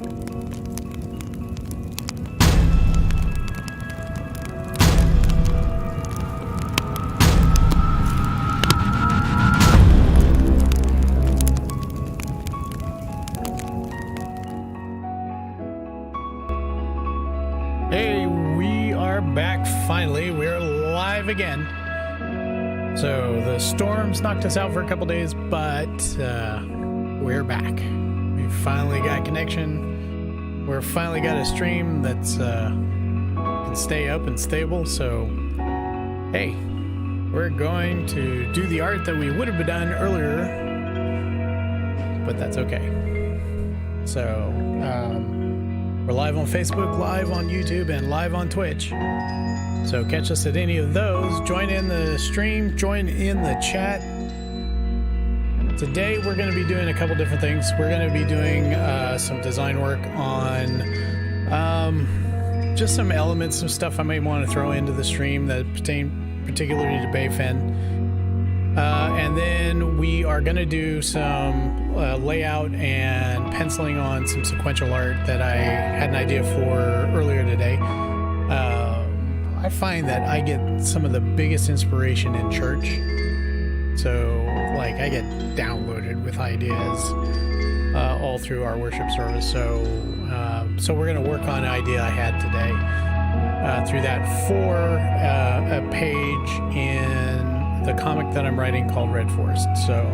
Hey, we are back finally. We're live again. So the storms knocked us out for a couple days, but we're back. We finally got connection. We're finally got a stream that's can stay up and stable. So hey, we're going to do the art that we would have done earlier, but that's okay. So we're live on Facebook, live on YouTube, and live on Twitch. So catch us at any of those. Join in the stream, join in the chat. Today we're going to be doing a couple different things. We're going to be doing some design work on just some elements, some stuff I may want to throw into the stream that pertain particularly to Beyfenn. And then we are going to do some layout and penciling on some sequential art that I had an idea for earlier today. I find that I get some of the biggest inspiration in church. So, like, I get downloaded with ideas all through our worship service. So we're going to work on an idea I had today through that for a page in the comic that I'm writing called Red Forest. So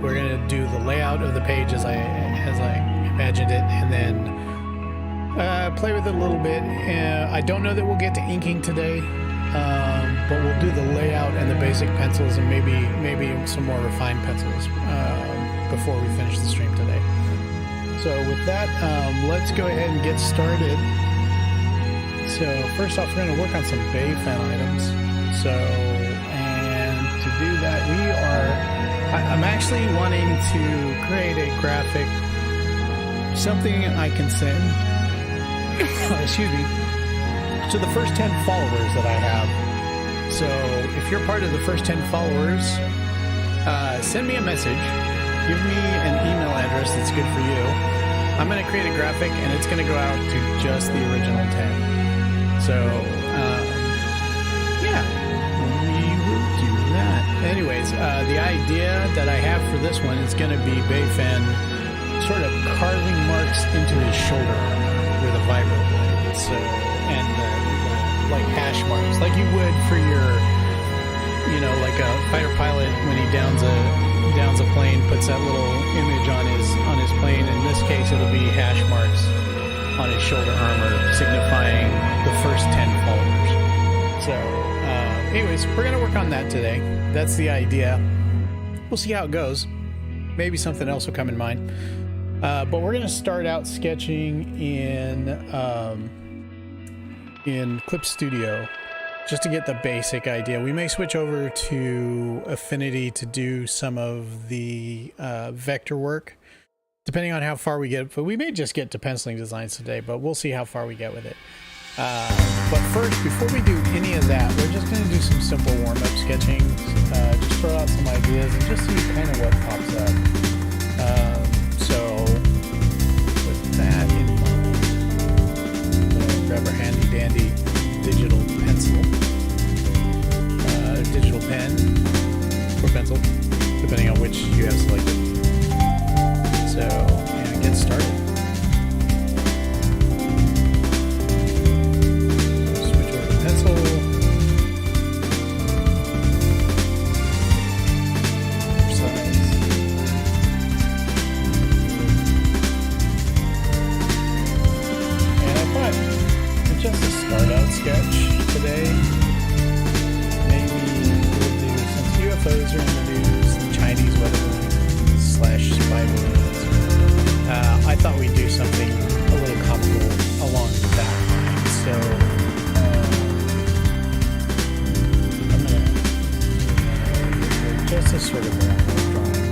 we're going to do the layout of the page as I imagined it, and then play with it a little bit. I don't know that we'll get to inking today, but we'll do the layout and the basic pencils and maybe some more refined pencils before we finish the stream today. So with that, let's go ahead and get started. So first off, we're going to work on some Beyfenn items. So, and to do that, I'm actually wanting to create a graphic, something I can send, excuse me, to the first 10 followers that I have. So if you're part of the first 10 followers, send me a message, give me an email address that's good for you. I'm going to create a graphic and it's going to go out to just the original 10. So, yeah, we will do that. Anyways, the idea that I have for this one is going to be Beyfenn sort of carving marks into his shoulder with a vibro blade. So, and like hash marks, like you would for your, like a fighter pilot when he downs a plane, puts that little image on his plane. In this case, it'll be hash marks on his shoulder armor, signifying the first 10 followers. So, anyways, we're going to work on that today. That's the idea. We'll see how it goes. Maybe something else will come in mind. But we're going to start out sketching in Clip Studio just to get the basic idea. We may switch over to Affinity to do some of the vector work, depending on how far we get, but we may just get to penciling designs today, but we'll see how far we get with it. But first, before we do any of that, we're just going to do some simple warm-up sketching, just throw out some ideas and just see kind of what pops up. So with that in mind, we'll grab our handy-dandy digital pencil, digital pen, or pencil, depending on which you have selected. So, yeah, get started. Switch over to pencil. Size. And I thought, for just a start-out sketch today, maybe we'll do, since UFOs are in the news, the Chinese weather balloon / spy balloon. I thought we'd do something a little comical along that line. So I'm gonna just a sort of a drawing.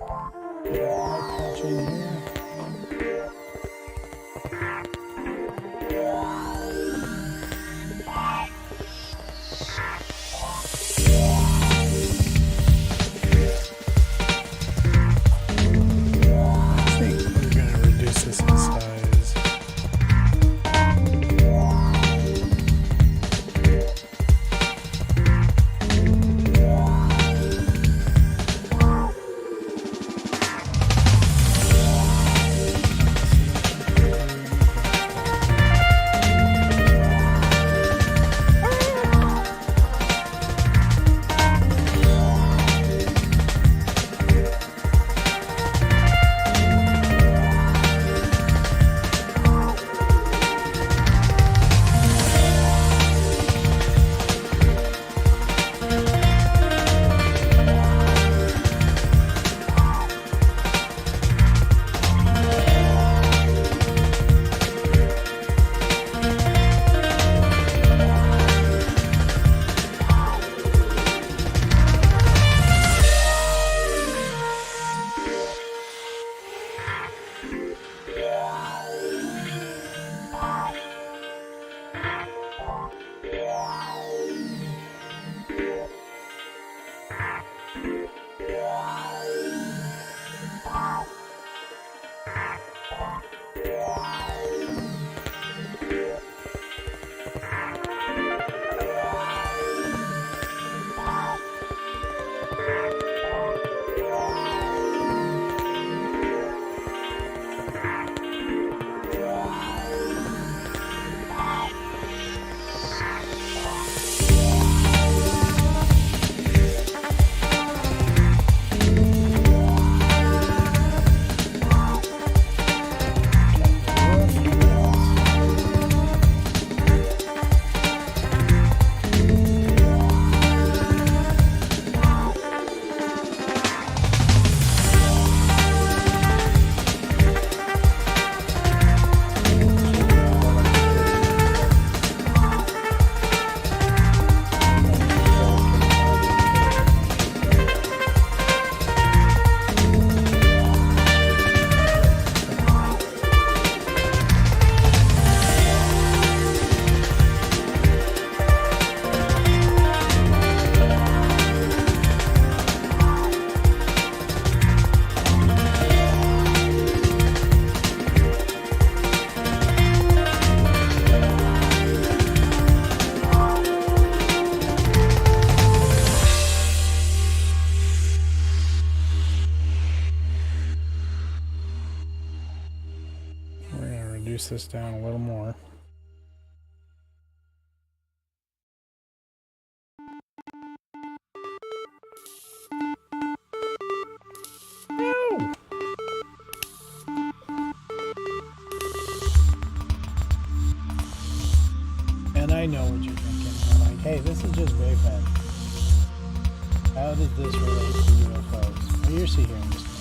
Patch in here. This in size. Reduce this down a little more. No! And I know what you're thinking. You're like, hey, this is just Beyfenn. How does this relate to UFOs? Well, you'll see here in just a minute.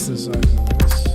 the size of this.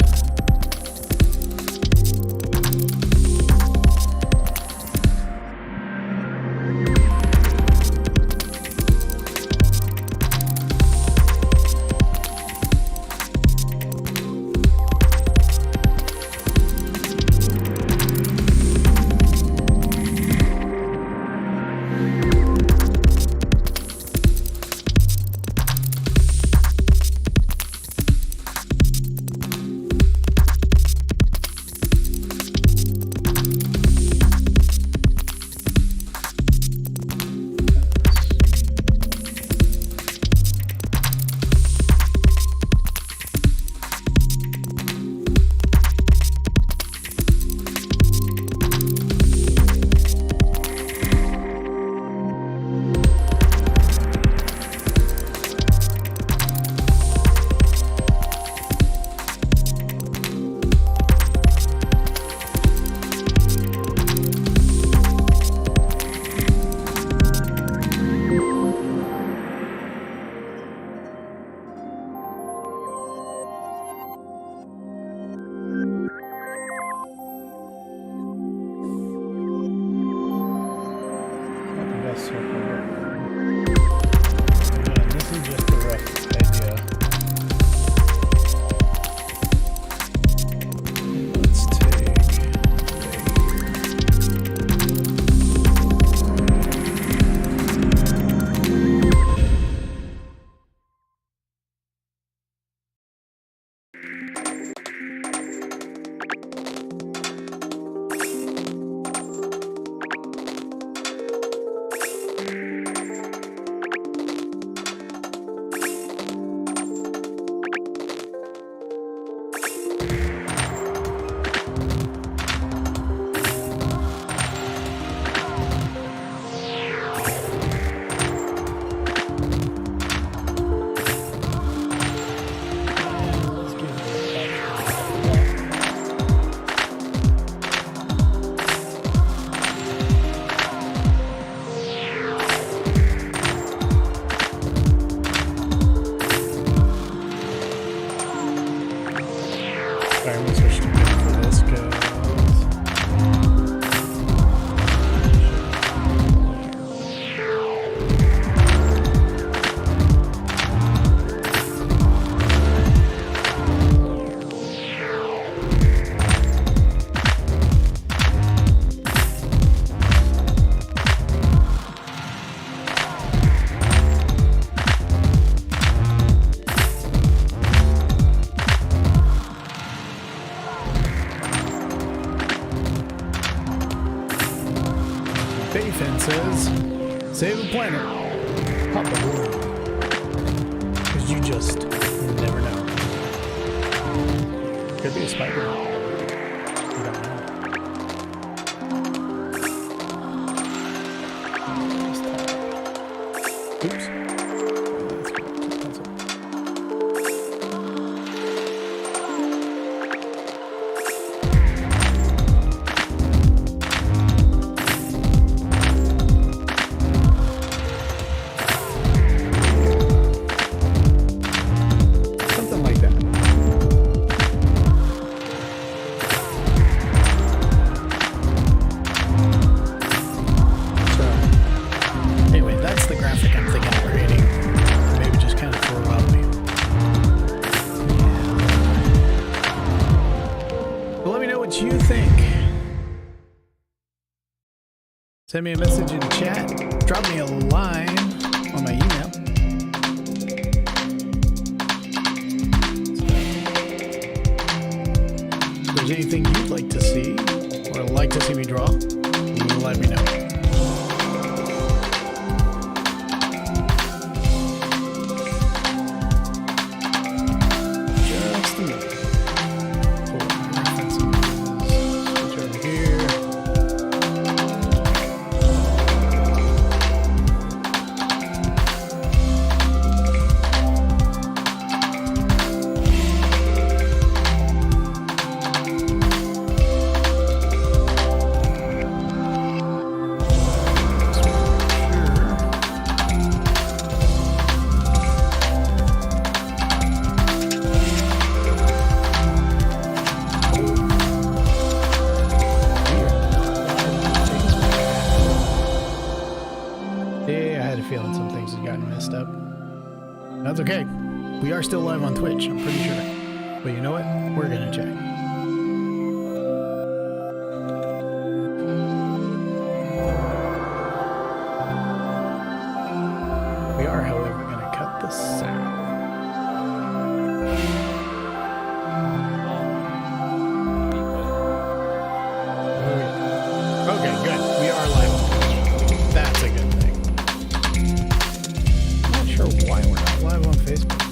Beyfenn says, save the planet. Pop a balloon. Because you just never know. Could be a spider. You don't know. Oops. Send me a message in chat. Drop me a line on my email. If there's anything you'd like to see or like to see me draw, let me know. Just a minute. Pull up my references. Switch over here. That's okay. We are still live on Twitch, I'm pretty sure. But you know what? We're gonna check. We are, however, gonna cut the sound. Okay, good. We are live on Twitch. That's a good thing. I'm not sure why we're not live on Facebook.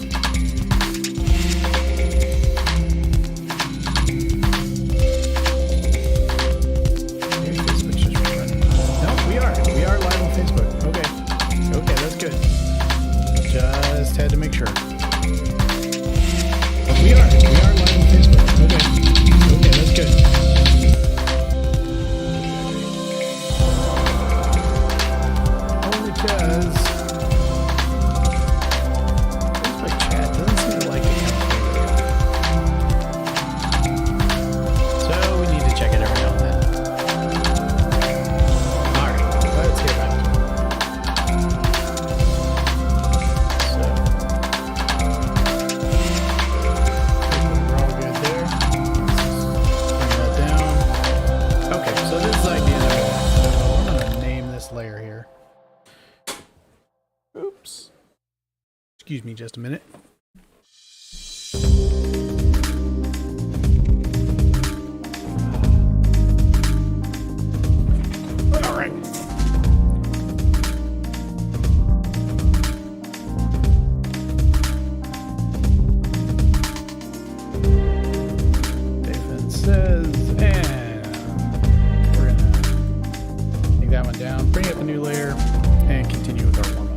Maybe Facebook's just running. No, we are. We are live on Facebook. Okay. Okay, that's good. Just had to make sure. We are. We are live on Facebook. Okay. Okay, that's good. Because Facebook chat doesn't seem to like it. So we need to check it every now and then. Alright, let's get back to it. So we're all good there. Let's bring that down. Okay, so this is like the end of it. So I'm gonna name this layer here. Oops. Excuse me just a minute. All right. Beyfenn says, and we're gonna take that one down, bring up a new layer, and continue with our warm-up.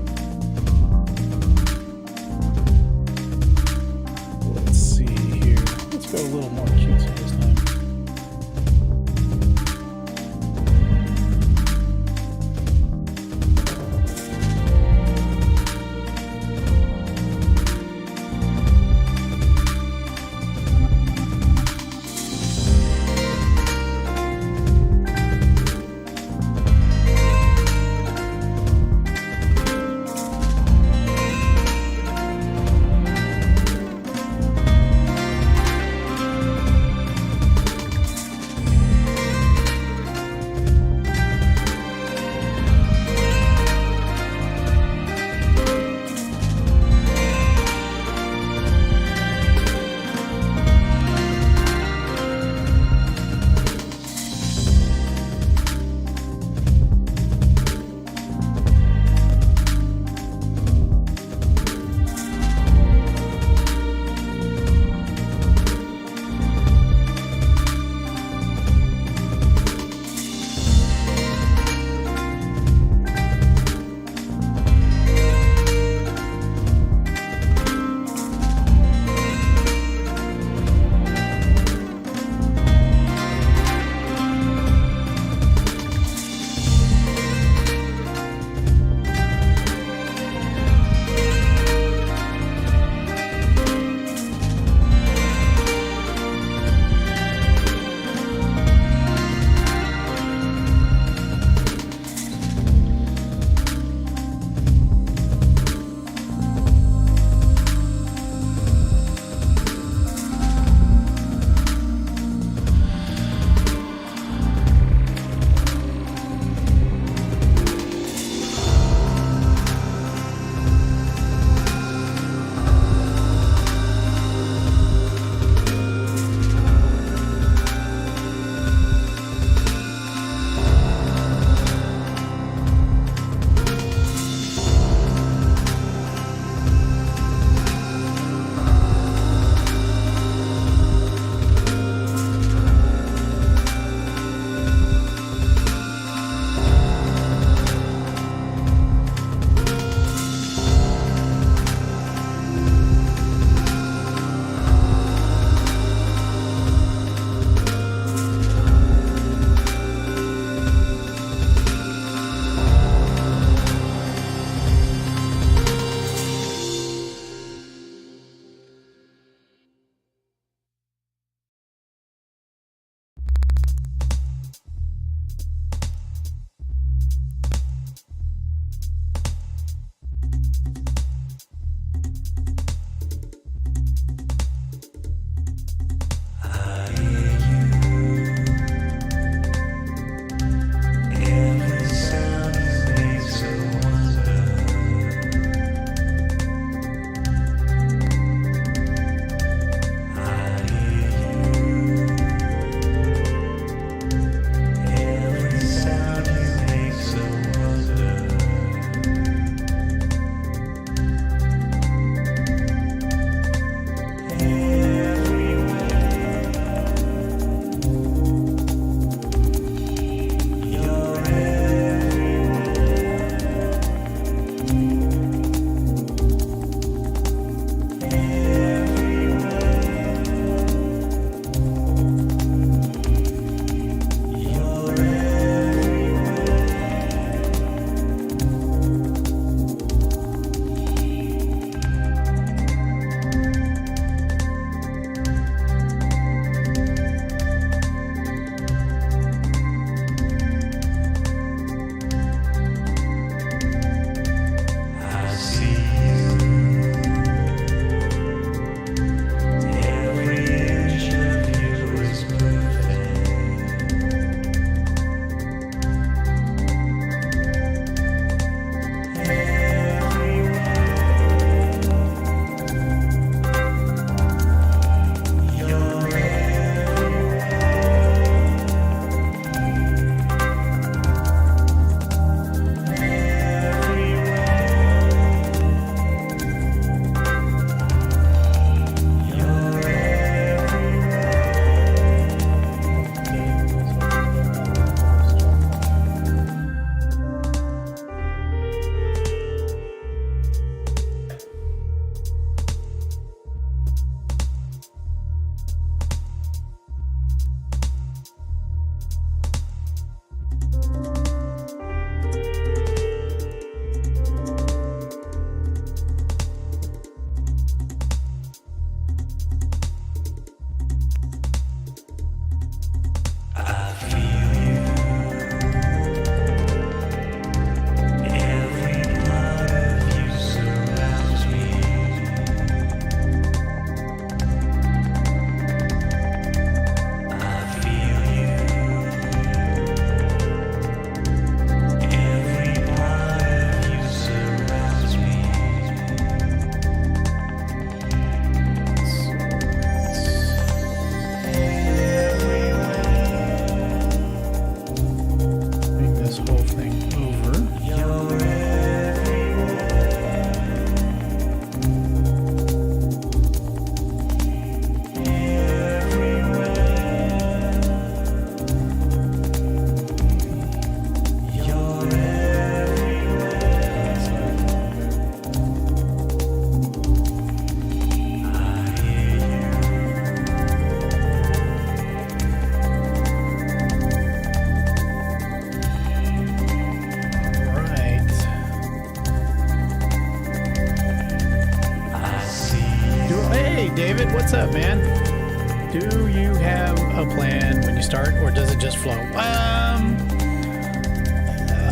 a plan when you start, or does it just flow?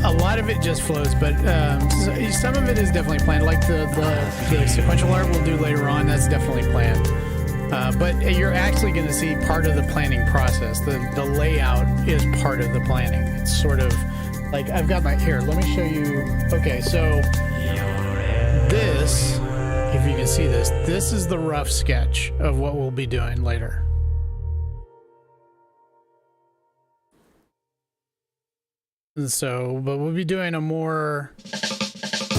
A lot of it just flows, but some of it is definitely planned. Like the sequential art we'll do later on, that's definitely planned. But you're actually going to see part of the planning process. The layout is part of the planning. It's sort of like, I've got my, here, let me show you. Okay, so this, if you can see this, this is the rough sketch of what we'll be doing later. And so, but we'll be doing a more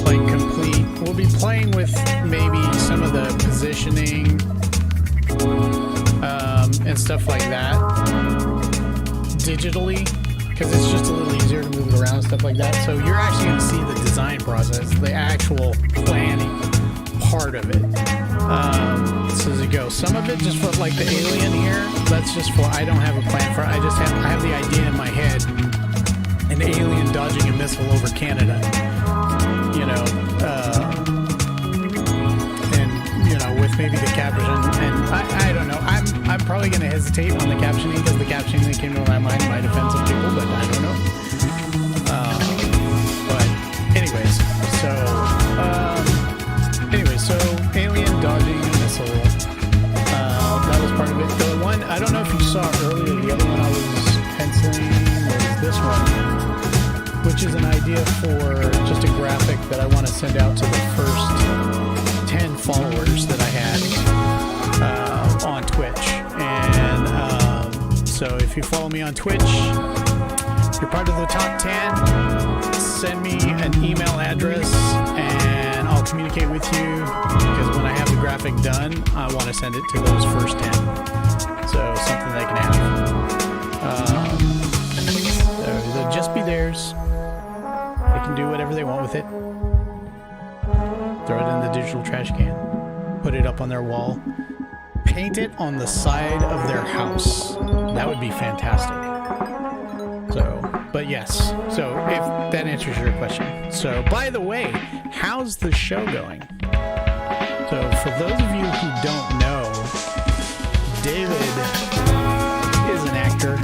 like complete, we'll be playing with maybe some of the positioning and stuff like that digitally, because it's just a little easier to move it around and stuff like that. So you're actually going to see the design process, the actual planning part of it. So as it goes, some of it just for like the alien here, that's just for, I don't have a plan for it. I have the idea in my head, an alien dodging a missile over Canada, you know, and you know, with maybe the caption, and I don't know, I'm probably going to hesitate on the captioning, because the captioning that came to my mind might offend some people, but I don't know. But anyways, so alien dodging a missile, that was part of it. The one, I don't know if you saw earlier, the other one I was penciling was this one, which is an idea for just a graphic that I want to send out to the first 10 followers that I had on Twitch. And so if you follow me on Twitch, you're part of the top 10, send me an email address and I'll communicate with you, because when I have the graphic done, I want to send it to those first 10. So something they can have. So they'll just be theirs. They can do whatever they want with it. Throw it in the digital trash can. Put it up on their wall. Paint it on the side of their house. That would be fantastic. So, but yes. So if that answers your question. So, by the way, how's the show going? So for those of you who don't know, David is an actor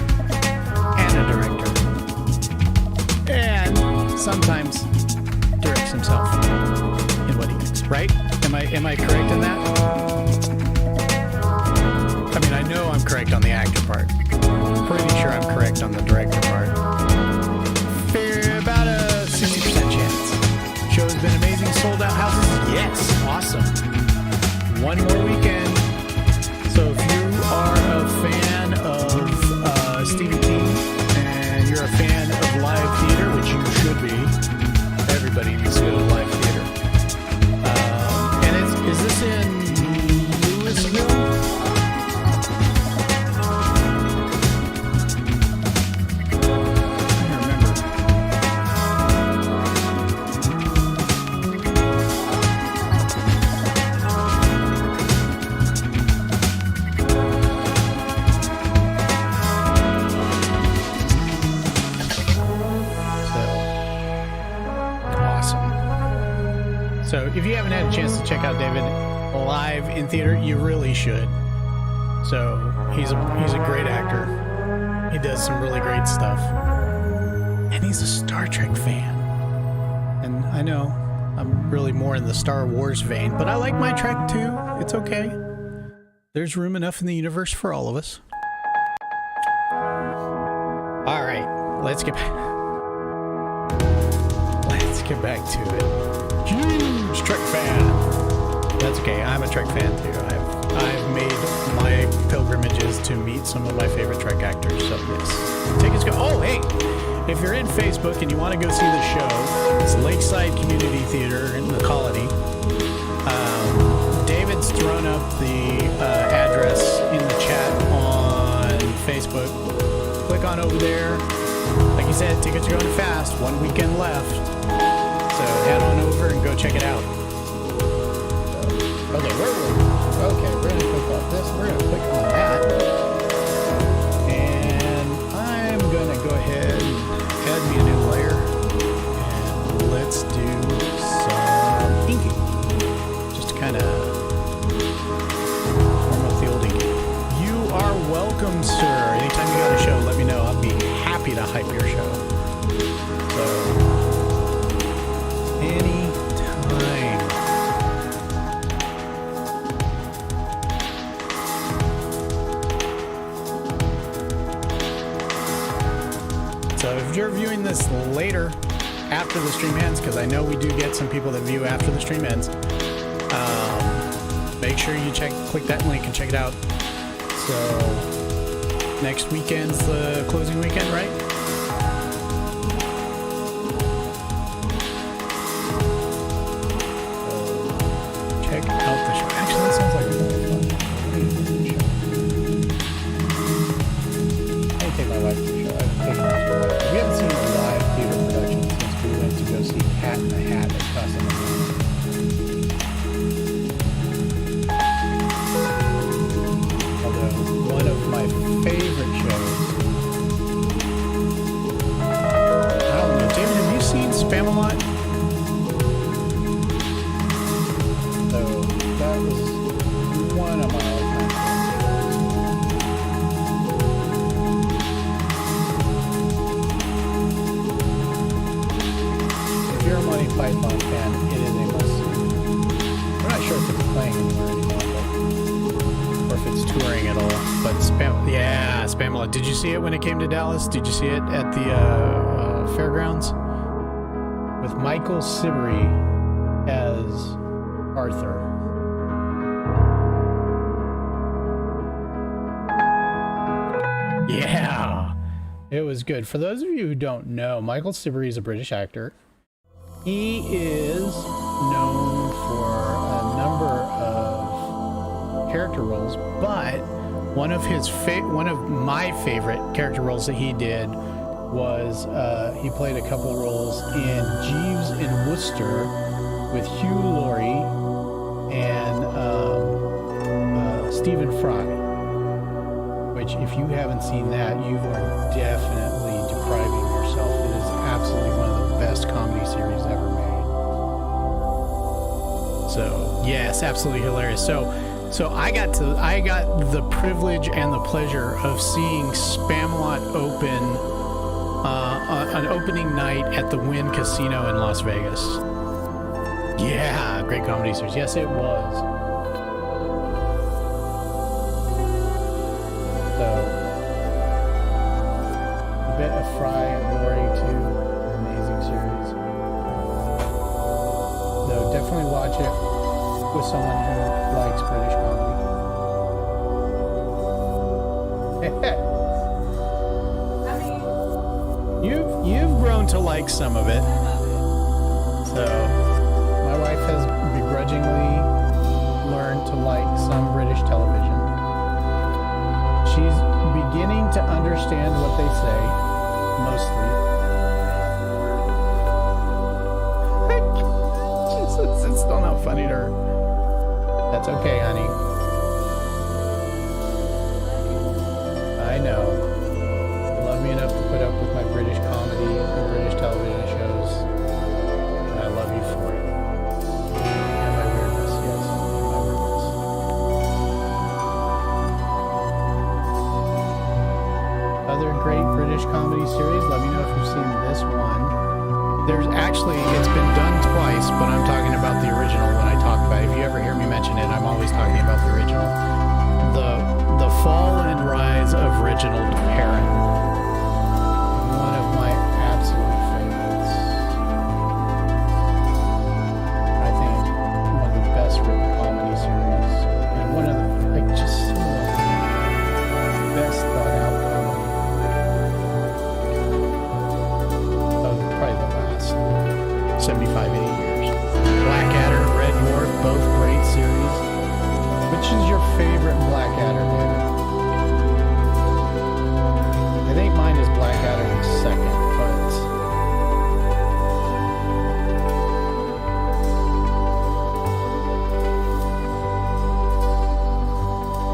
and a director. And sometimes directs himself in what he makes, right? Am I correct in that? I mean, I know I'm correct on the actor part. Pretty sure I'm correct on the director part. Fair, about a 60% chance. Show's been amazing. Sold out houses? Yes. Awesome. One more weekend. So if you are a fan of Stephen King and you're a fan of live theater, which you should be, everybody needs to go to live theater. And is this in Louisville? So if you haven't had a chance to check out David live in theater, you really should. So he's a great actor. He does some really great stuff. And he's a Star Trek fan. And I know I'm really more in the Star Wars vein, but I like my Trek too. It's okay. There's room enough in the universe for all of us. All right, let's get back to it. Huge Trek fan. That's okay. I'm a Trek fan too. I've made my pilgrimages to meet some of my favorite Trek actors. So yes, tickets go. Oh hey, if you're in Facebook and you want to go see the show, it's Lakeside Community Theater in the Colony. David's thrown up the address in the chat on Facebook. Click on over there. Like you said, tickets are going fast. One weekend left. So head on over and go check it out. Okay, we're gonna click on this. We're gonna click on that. And I'm gonna go ahead and add me a new layer. And let's do some inking. Just to kind of warm up the old inking. You are welcome, sir. if you're viewing this later, after the stream ends, because I know we do get some people that view after the stream ends, make sure you click that link and check it out. So next weekend's the closing weekend, right? So check out the show. Actually, that sounds like a really fun. I take my wife to the show. I haven't taken her to the show. We haven't seen a live theater production since we went to go see Cat in the Hat at Casa Loma. One of my favorite shows. I don't know, David, have you seen Spamalot? So that was one of my all-time favorites. If you're a Monty Python fan, it is a must-see. I'm not sure if it's playing anywhere anymore, or if it's touring at all. But Spamalot. Did you see it when it came to Dallas? Did you see it at the fairgrounds? With Michael Sibley as Arthur. Yeah, it was good. For those of you who don't know, Michael Sibley is a British actor. He is known for a number of character roles, but one of my favorite character roles that he did was he played a couple roles in Jeeves in Worcester with Hugh Laurie and Stephen Fry, which if you haven't seen that, you are definitely depriving yourself. It is absolutely one of the best comedy series ever made. So yes, absolutely hilarious. So I got the privilege and the pleasure of seeing Spamalot open an opening night at the Wynn Casino in Las Vegas. Yeah, great comedy series. Yes, it was. So a bit of Fry and Laurie too. Amazing series. So definitely watch it with someone who likes British comedy. You've grown to like some of it. So my wife has begrudgingly learned to like some British television. She's beginning to understand what they say, mostly. It's still not funny to her. That's okay, honey. I know. You love me enough to put up with my British comedy and British television shows. And I love you for it. And my weirdness, yes. And my weirdness. Other great British comedy series. Let me know if you've seen this one. There's actually, it's been done twice, but I'm talking about the original when I talk about it. If you ever hear me mention it, I'm always talking about the original. The Fall and Rise of Reginald Perrin. One of my absolute favorites. I think it's one of the best written comedy series. And one of the, just some of the best thought out comedy of probably the last 75, 80 years. Blackadder, Red Dwarf, both great series. Which is your favorite Blackadder, David? I think mine is Blackadder in second, but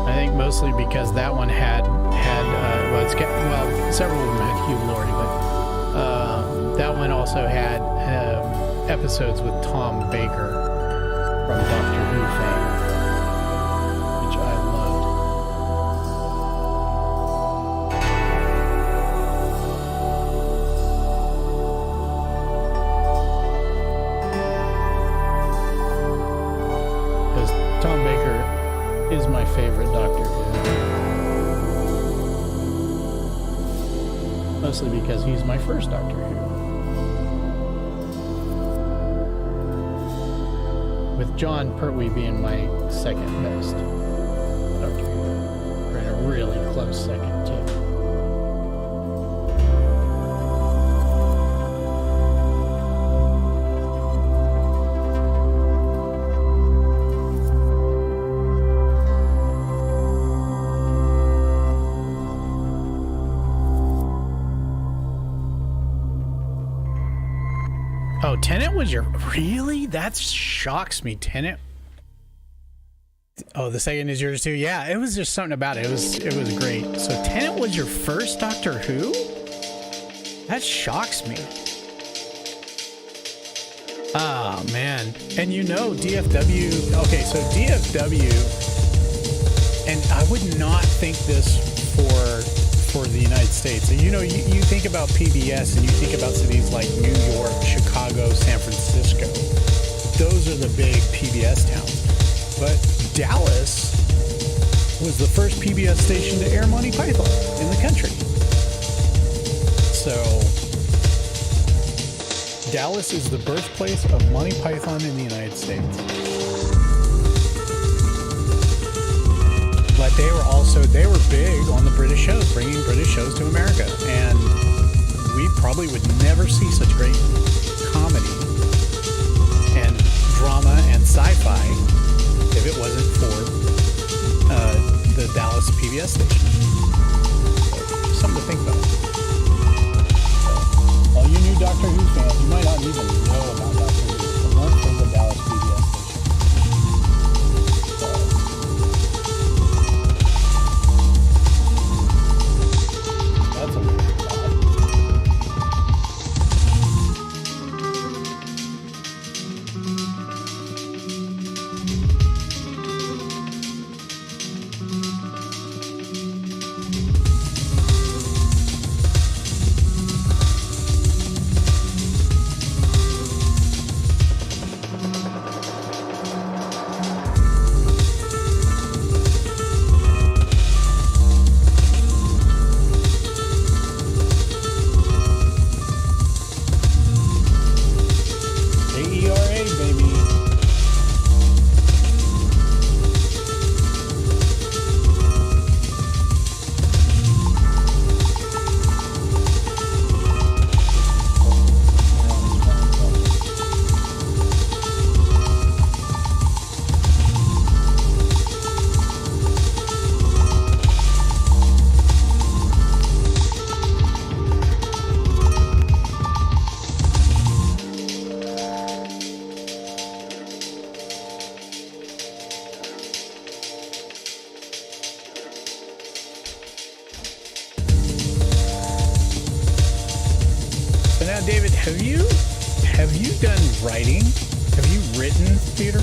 I think mostly because that one had several of them had Hugh Laurie, but that one also had episodes with Tom Baker from Doctor Who fame, which I loved. Because Tom Baker is my favorite Doctor Who. mostly because he's my first Doctor Who. With John Pertwee being my second best Doctor Who. We're in a really close second, too. Oh, Tenet was your... Really? That shocks me. Tenet... Oh, the second is yours too? Yeah, it was just something about it. It was great. So Tenet was your first Doctor Who? That shocks me. Ah, man. And you know DFW... Okay, so DFW... And I would not think this for the United States. So, you know, you think about PBS and you think about cities like New York, Chicago, San Francisco. Those are the big PBS towns. But Dallas was the first PBS station to air Monty Python in the country. So Dallas is the birthplace of Monty Python in the United States. But they were big on the British shows, bringing British shows to America. And we probably would never see such great comedy and drama and sci-fi if it wasn't for the Dallas PBS station. So, something to think about. So, all you new Doctor Who fans, you might not even know about Doctor Who. It weren't from the Dallas PBS station. David, have you done writing? Have you written theater?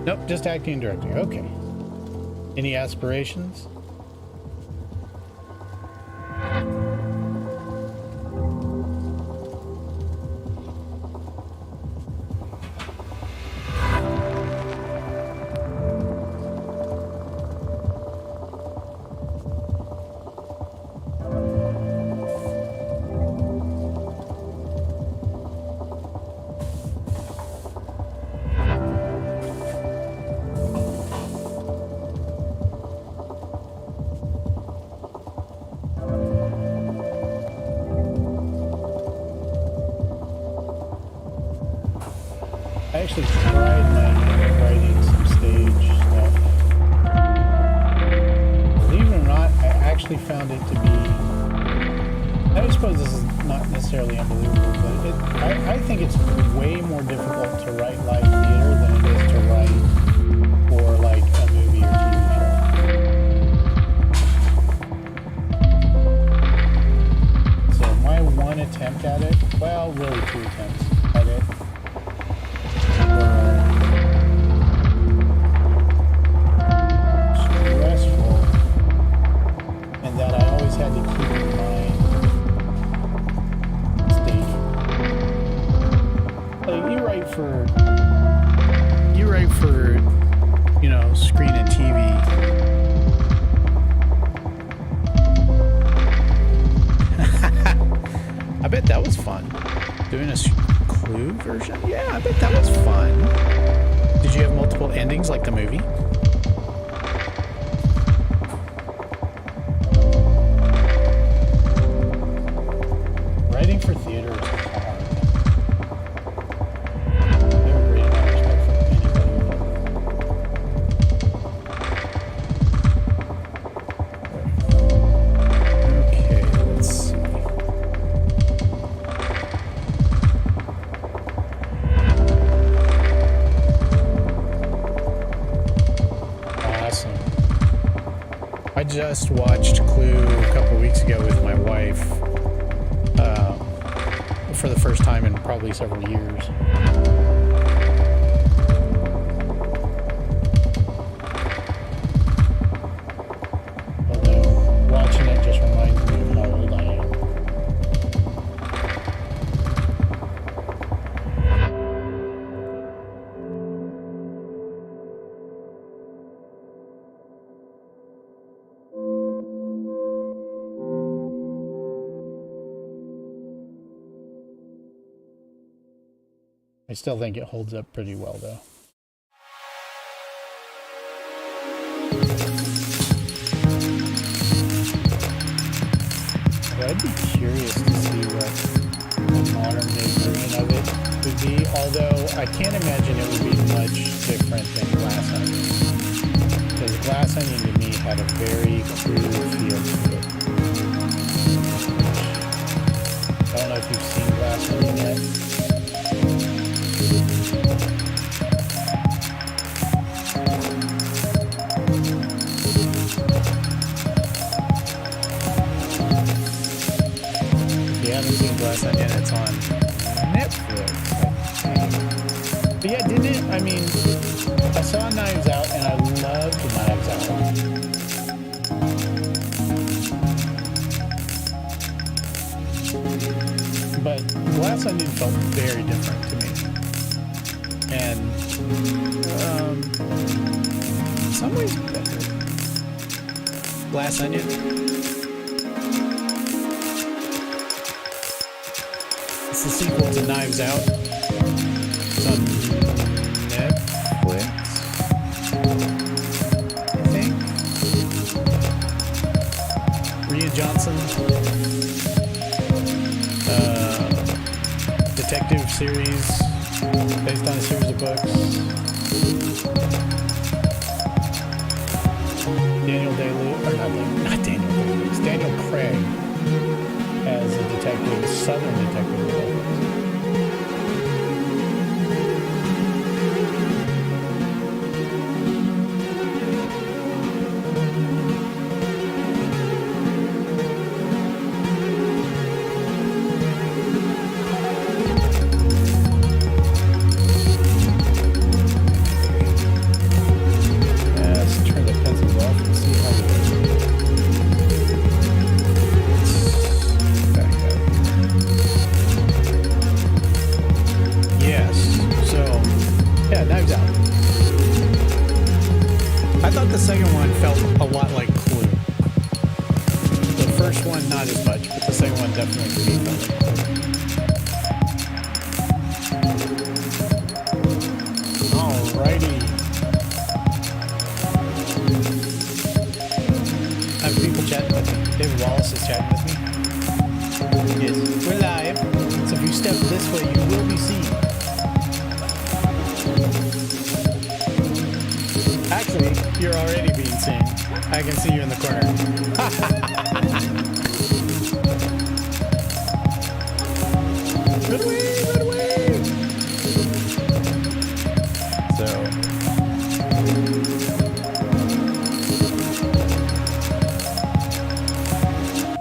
Nope, just acting and directing. Okay. Any aspirations? I actually tried writing some stage stuff. Believe it or not, I actually found it to be I suppose this is not necessarily unbelievable, but I think it's way more difficult to write live theater than it is to write for like a movie or TV show. So my one attempt at it, well, really two attempts at it, were stressful, and that I always had to keep in mind staging. Like you write for, you know, screen and TV. I bet that was fun. Doing a Clue version? Yeah, I bet that was fun. Did you have multiple endings like the movie? Writing for theater is hard. I have a great amount of respect for anybody who does it. Okay, let's see. Awesome. I just watched Clue a couple weeks ago with my wife. For the first time in probably several years. Although watching it just reminds me of how old I am. I still think it holds up pretty well, though. But I'd be curious to see what a modern day version of it would be, although I can't imagine it would be much different than Glass Onion. Because Glass Onion to me had a very Clue feel to it. I don't know if you've seen Glass Onion yet. Glass Onion, it's on Netflix, I think. But yeah, didn't it? I mean, I saw Knives Out and I loved Knives Out. But Glass Onion felt very different to me. And in some ways better. Glass Onion. It's the sequel to Knives Out. It's on Netflix, I think. Rhea Johnson. Detective series based on a series of books. Daniel Day-Lewis, or not Daniel Day-Lewis, Daniel Craig as a detective, Southern detective.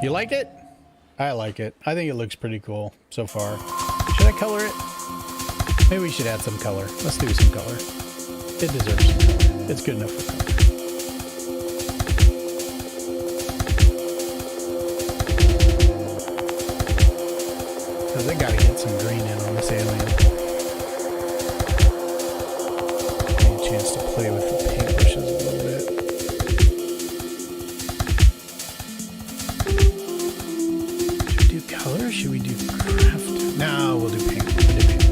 You like it? I like it. I think it looks pretty cool so far. Should I color it? Maybe we should add some color. Let's do some color. It deserves some color. It's good enough for color. Because I gotta get some green in on this alien. Need a chance to play with the paintbrushes a little bit. Should we do color or should we do craft? No, we'll do paint. We'll do paint.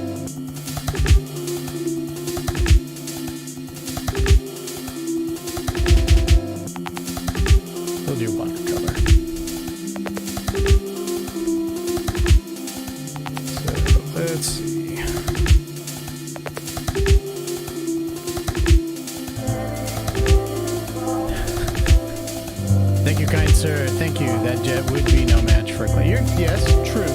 We'll do watercolor. So let's see. Thank you, kind sir. Thank you. That jet would be no match for Clay. Yes, true.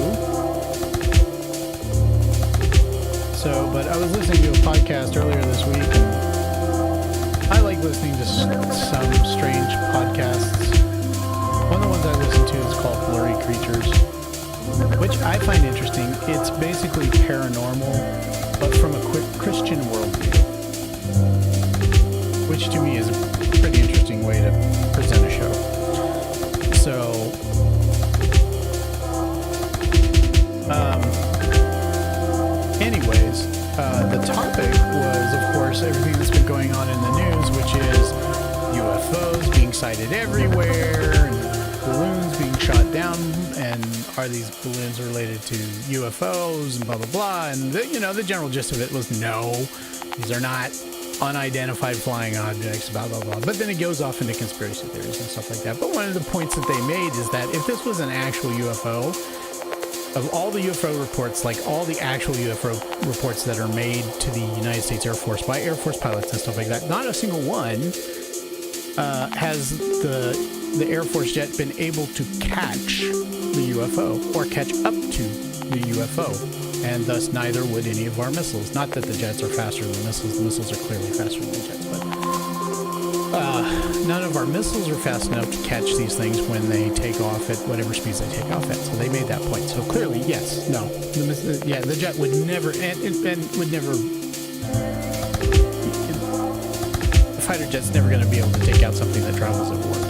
So, but I was listening to a podcast earlier this week, and I like listening to some strange podcasts. One of the ones I listen to is called Blurry Creatures, which I find interesting. It's basically paranormal, but from a quick Christian worldview, which to me is a pretty interesting way to present a show. So, anyways, the topic was, of course, everything that's been going on in the news, which is UFOs being sighted everywhere, and balloons being shot down, and are these balloons related to UFOs, and blah, blah, blah. And, the general gist of it was no, these are not unidentified flying objects, blah, blah, blah. But then it goes off into conspiracy theories and stuff like that. But one of the points that they made is that if this was an actual UFO, of all the UFO reports, like all the actual UFO reports that are made to the United States Air Force by Air Force pilots and stuff like that, not a single one has the Air Force jet been able to catch the UFO or catch up to the UFO. And thus neither would any of our missiles. Not that the jets are faster than the missiles. The missiles are clearly faster than the jets, but none of our missiles are fast enough to catch these things when they take off at whatever speeds they take off at. So they made that point. So clearly, yes, no. The jet would never, and would never, the fighter jet's never going to be able to take out something that travels at warp.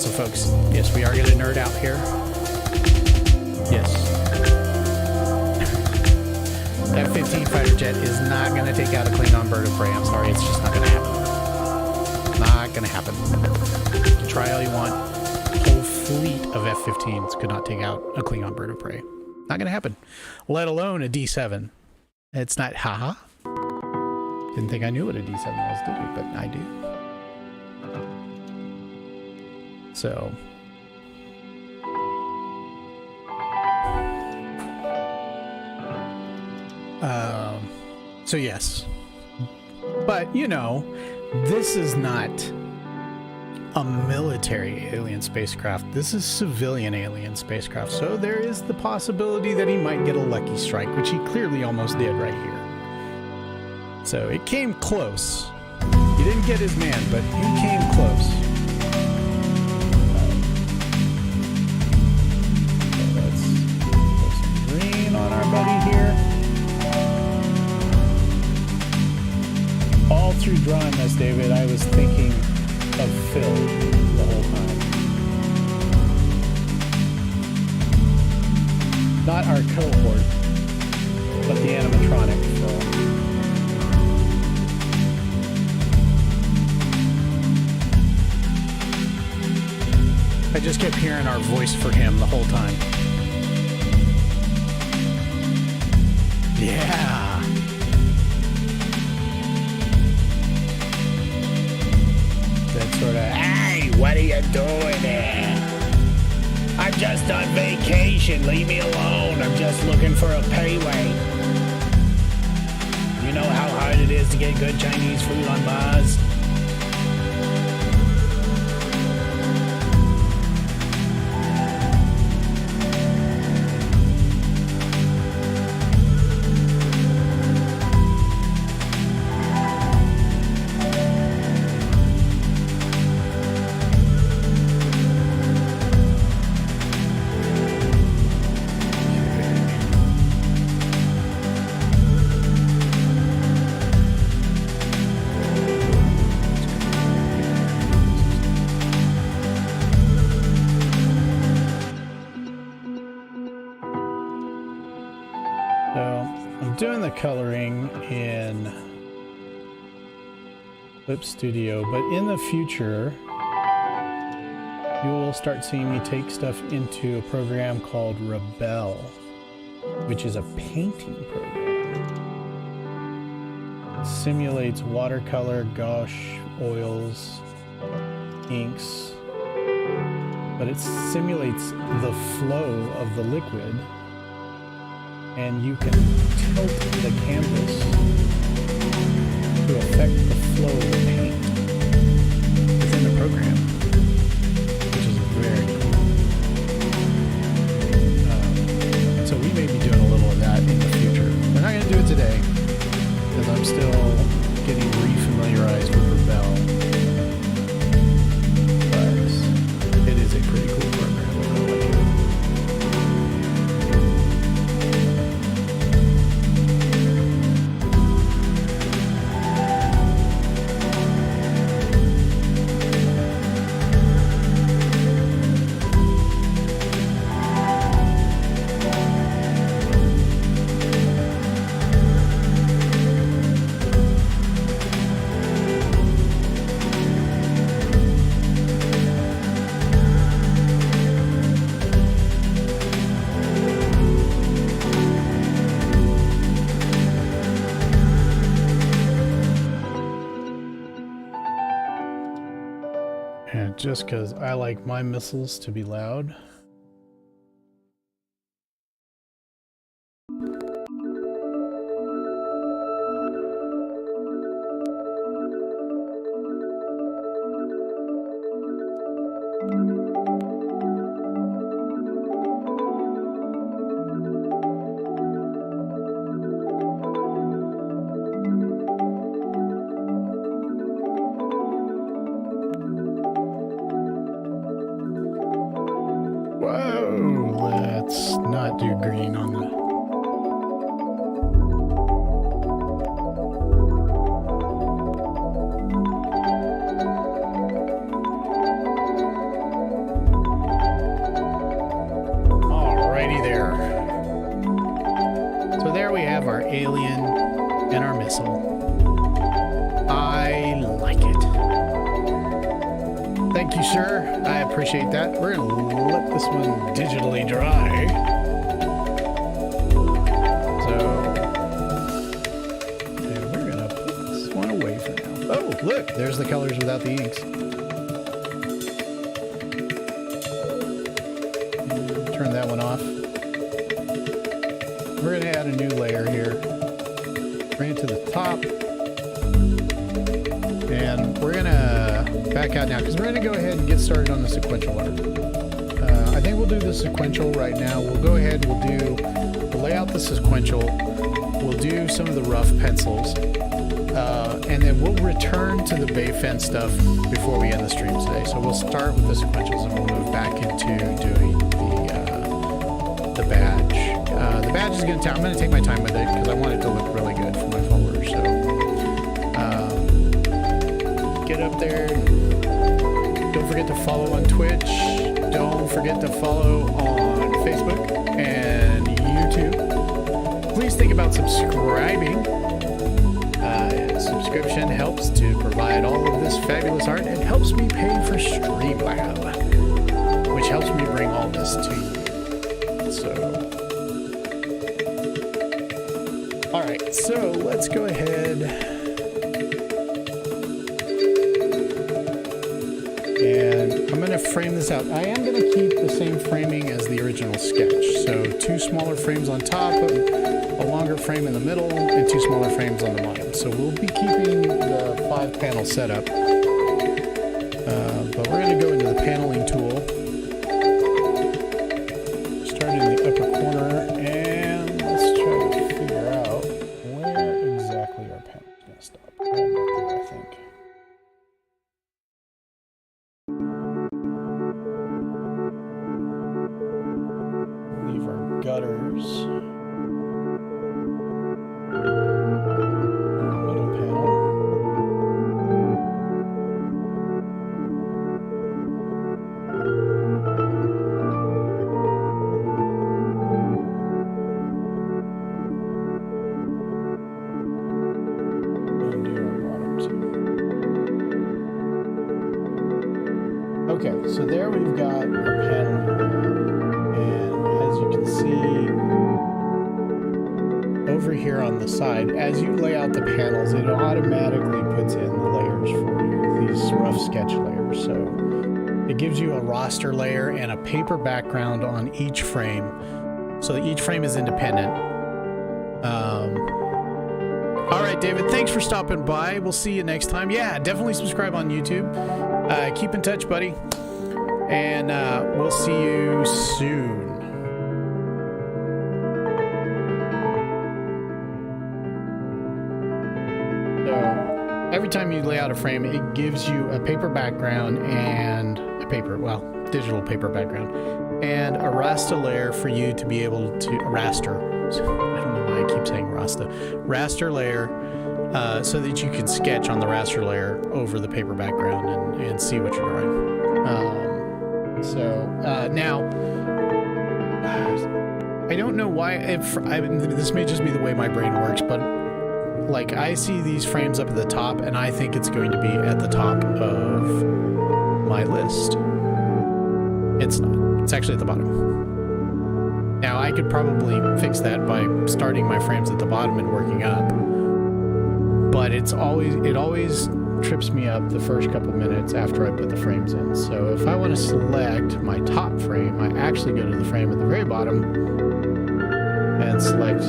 So folks, yes, we are going to nerd out here. Yes. F-15 fighter jet is not going to take out a Klingon bird of prey. I'm sorry, it's just not going to happen. Not going to happen. You can try all you want. A whole fleet of F-15s could not take out a Klingon bird of prey. Not going to happen. Let alone a D-7. It's not, haha. Didn't think I knew what a D-7 was, did we? But I do. So... So yes, but this is not a military alien spacecraft. This is civilian alien spacecraft. So there is the possibility that he might get a lucky strike, which he clearly almost did right here. So it came close. He didn't get his man, but he came close. So let's put some green on our buddy here. All through drawing this, David, I was thinking of Phil the whole time. Not our cohort, but the animatronic Phil. I just kept hearing our voice for him the whole time. Yeah. That sort of, hey, what are you doing here? I'm just on vacation. Leave me alone. I'm just looking for a pay wage. You know how hard it is to get good Chinese food on Mars? doing the coloring in Clip Studio, but in the future, you will start seeing me take stuff into a program called Rebel, which is a painting program. It simulates watercolor, gouache, oils, inks, but it simulates the flow of the liquid, and you can tilt the canvas to affect the flow of the paint within the program, which is very cool. So we may be doing a little of that in the future. We're not going to do it today because I'm still getting re-familiarized with Rebel, but it is a pretty cool program. I really like it. And just because I like my missiles to be loud. Whoa, let's not do green on the... Alrighty there. So there we have our alien and our missile. I like it. Thank you, sir. I appreciate that. We're going to let this one digitally dry. So, and we're going to put this one away for now. Oh, look, there's the colors without the inks. Turn that one off. We're going to add a new layer here. Bring it to the top. And we're going to back out now because we're going to go ahead and get started on the sequential art. I think we'll do the sequential right now. We'll go ahead, we'll lay out the sequential, we'll do some of the rough pencils, and then we'll return to the Beyfenn stuff before we end the stream today. So we'll start with the sequentials and we'll move back into doing the badge. The badge is going to I'm going to take my time with it because I want it to look really good for my followers. So get up there. Don't forget to follow on Twitch. Don't forget to follow on Facebook and YouTube. Please think about subscribing. Subscription helps to provide all of this fabulous art. It helps me pay for Streamlab, which helps me bring all this to you. So, all right. So let's go ahead. And I'm going to frame this out. I am going to keep the same framing as the original sketch. So 2 smaller frames on top, a longer frame in the middle, and 2 smaller frames on the bottom. So we'll be keeping the 5-panel setup. But we're going to go into the paneling tool. Start in the upper corner, and let's try to figure out where exactly our panel is going to stop. Right about there, I think. Leave our gutters. Middle panel. Okay, so there we've got our panel, and as you can see over here on the side, as you lay out the panels, it automatically puts in the layers for you, these rough sketch layers. So it gives you a raster layer and a paper background on each frame, so that each frame is independent. All right, David, thanks for stopping by. We'll see you next time. Yeah, definitely subscribe on YouTube. Keep in touch, buddy. And we'll see you soon. So every time you lay out a frame, it gives you a paper background and digital paper background, and a raster layer for you to be able to raster. I don't know why I keep saying raster layer, so that you can sketch on the raster layer over the paper background and see what you're drawing. Now, I don't know why, this may just be the way my brain works, but like I see these frames up at the top and I think it's going to be at the top of my list. It's not. It's actually at the bottom. Now, I could probably fix that by starting my frames at the bottom and working up, but it always trips me up the first couple minutes after I put the frames in. So if I want to select my top frame, I actually go to the frame at the very bottom and select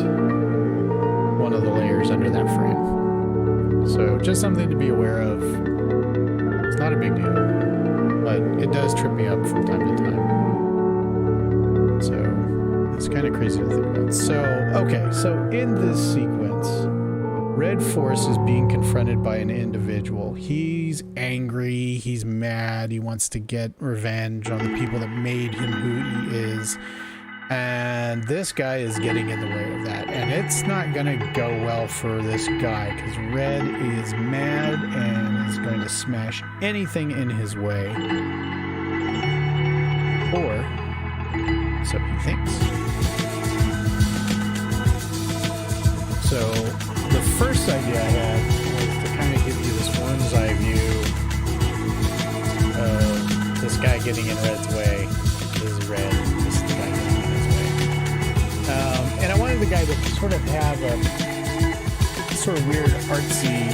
one of the layers under that frame. So just something to be aware of. It's not a big deal, but it does trip me up from time to time. So it's kind of crazy to think about. So, okay, so in this sequence, Red Force is being confronted by an individual. He's angry, he's mad, he wants to get revenge on the people that made him who he is. And this guy is getting in the way of that. And it's not going to go well for this guy, because Red is mad and is going to smash anything in his way. Or so he thinks. So the first idea I had was to kind of give you this one's eye view of this guy getting in Red's way. This is Red. This is the guy getting in his way. And I wanted the guy to sort of have a sort of weird artsy,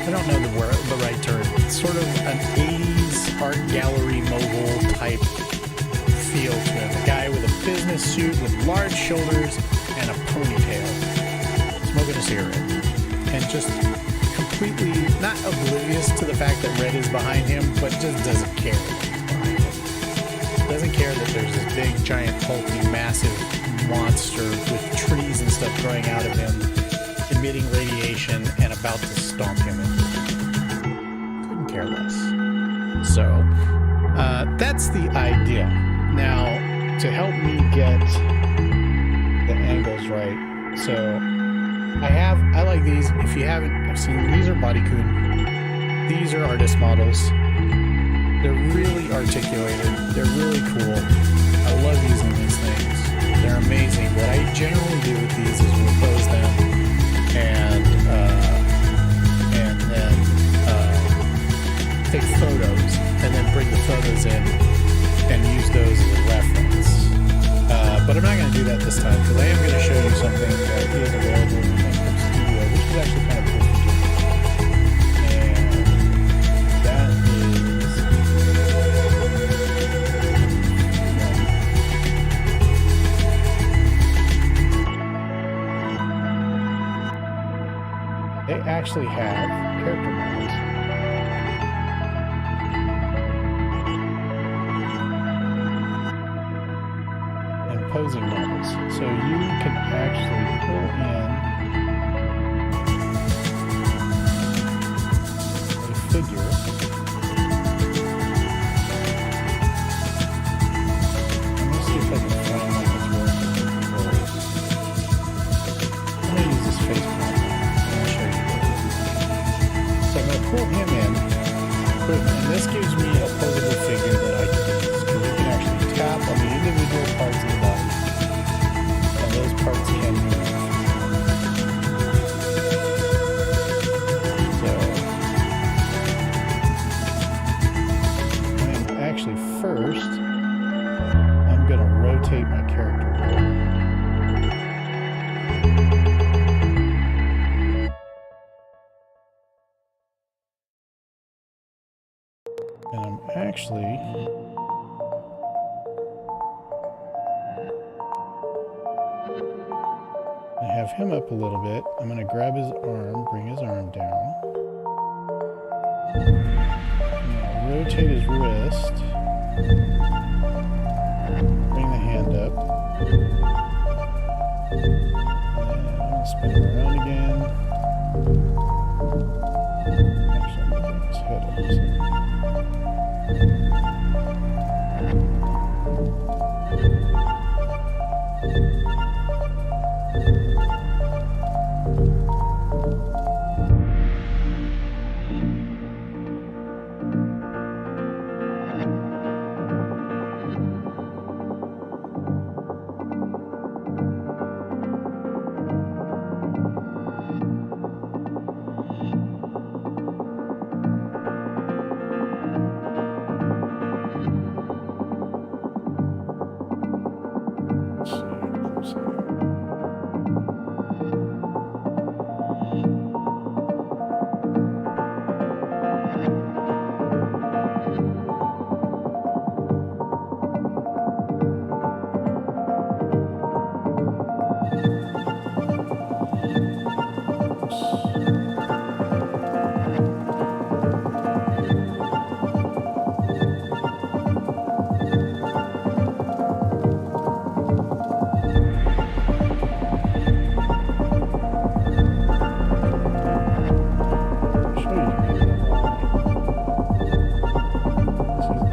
I don't know the right term. It's sort of an 80s art gallery mogul type feel to him. A guy with a business suit with large shoulders and a ponytail, smoking a cigarette, and just completely not oblivious to the fact that Red is behind him, but just doesn't care that he's behind him. Doesn't care that there's this big, giant, hulking, massive monster with trees and stuff growing out of him, emitting radiation and about to stomp him in. Couldn't care less. So that's the idea. Now, to help me get the angles right, so I like these. If you haven't seen, these are Bodycoon. These are artist models. They're really articulated. They're really cool. I love using these things. They're amazing. What I generally do with these is repose them and then take photos and then bring the photos in and use those as a reference. But I'm not going to do that this time, because I am going to show you something that is available in the studio, which is actually kind of cool feature. And that is... They actually have character models. Posing models, so you can actually pull in a figure. Let me see if I can find one that's working. I'm going to use this face model. I'll show you what this is. So I'm going to pull him in, and this gives me a posable figure that I can use, because you can actually tap on the individual parts of the body. Those parts can move. So first, I'm going to rotate my character here. And I'm actually I have him up a little bit. I'm going to grab his arm, bring his arm down. I'm going to rotate his wrist. Bring the hand up. And I'm going to spin him around again.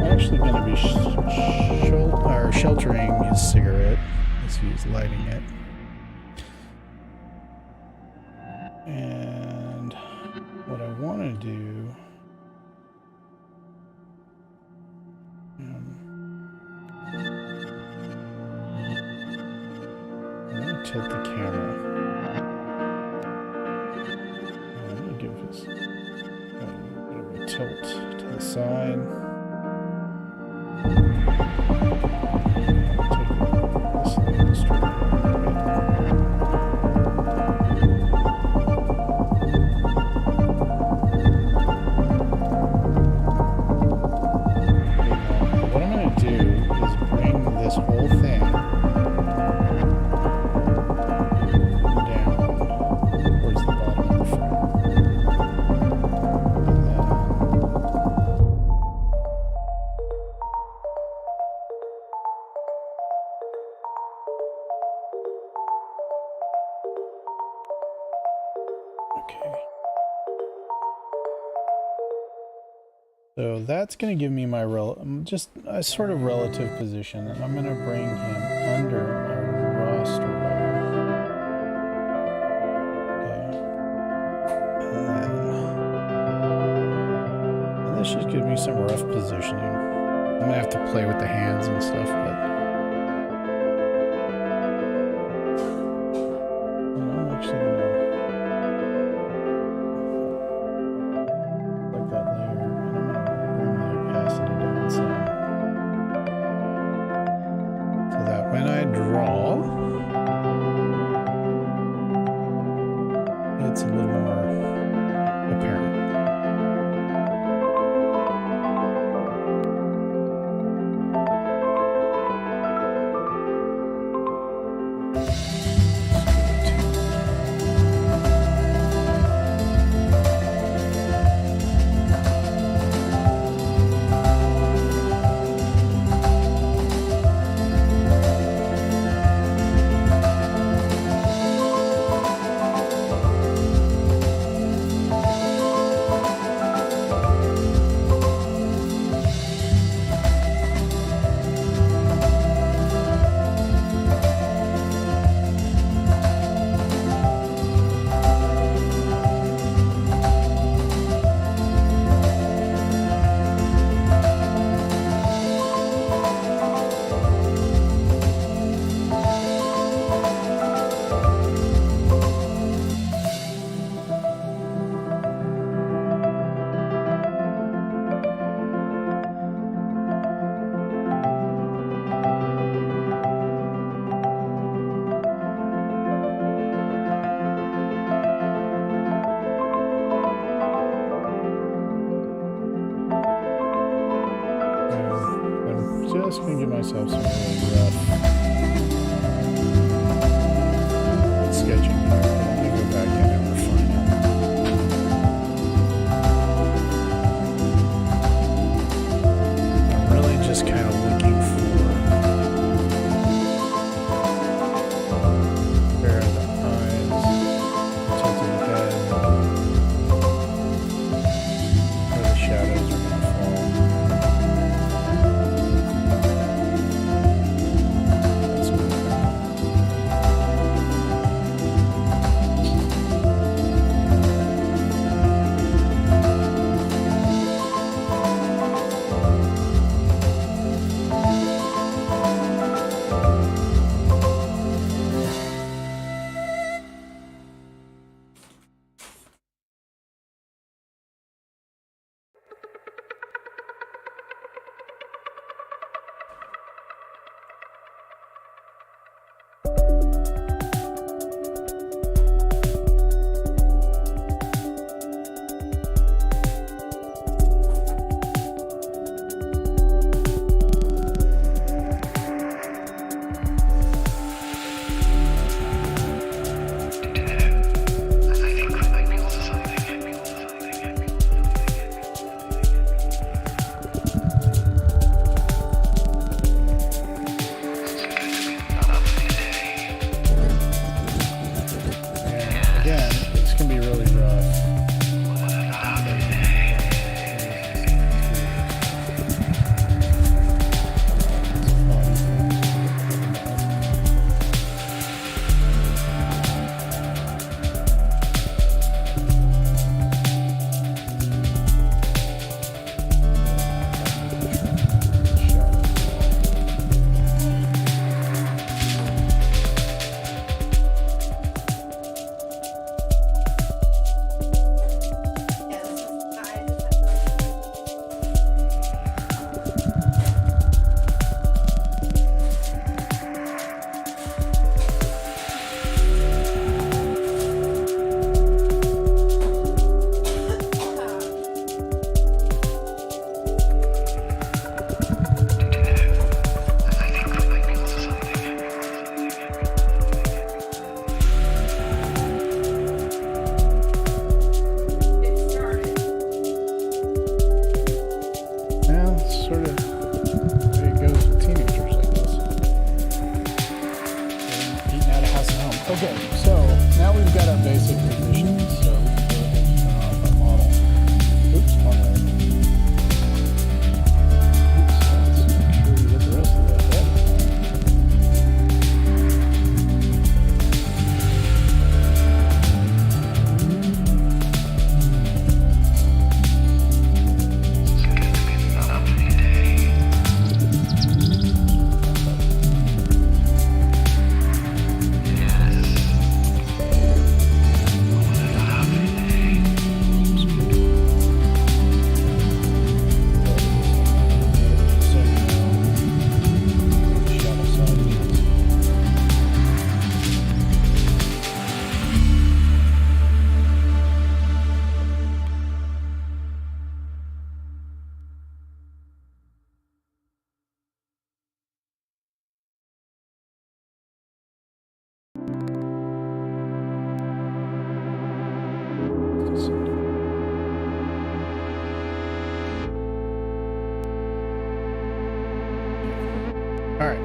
Actually, I'm going to bring his head up. Sheltering his cigarette as he's lighting it. And what I want to do, I'm going to tilt the camera. I'm going to give this a bit of a tilt to the side. So that's going to give me my just a sort of relative position, and I'm going to bring him under my roster layer. Okay. And this just gives me some rough positioning. I'm going to have to play with the hands and stuff, but I'm actually going to like that layer. So that when I draw, it's a little more apparent. just gonna give myself some really rough sketching here. Let me go back in and refine it. I'm really just kind of looking for where the eyes, tilted head, where the shadows are gonna fall. That's good. Okay, so now we've got our basic position, so we can go ahead and turn off our model. Oops, one way. Oops, let's make sure we get the rest of that head. All right.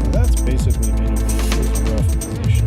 So that's basically going to be his rough position.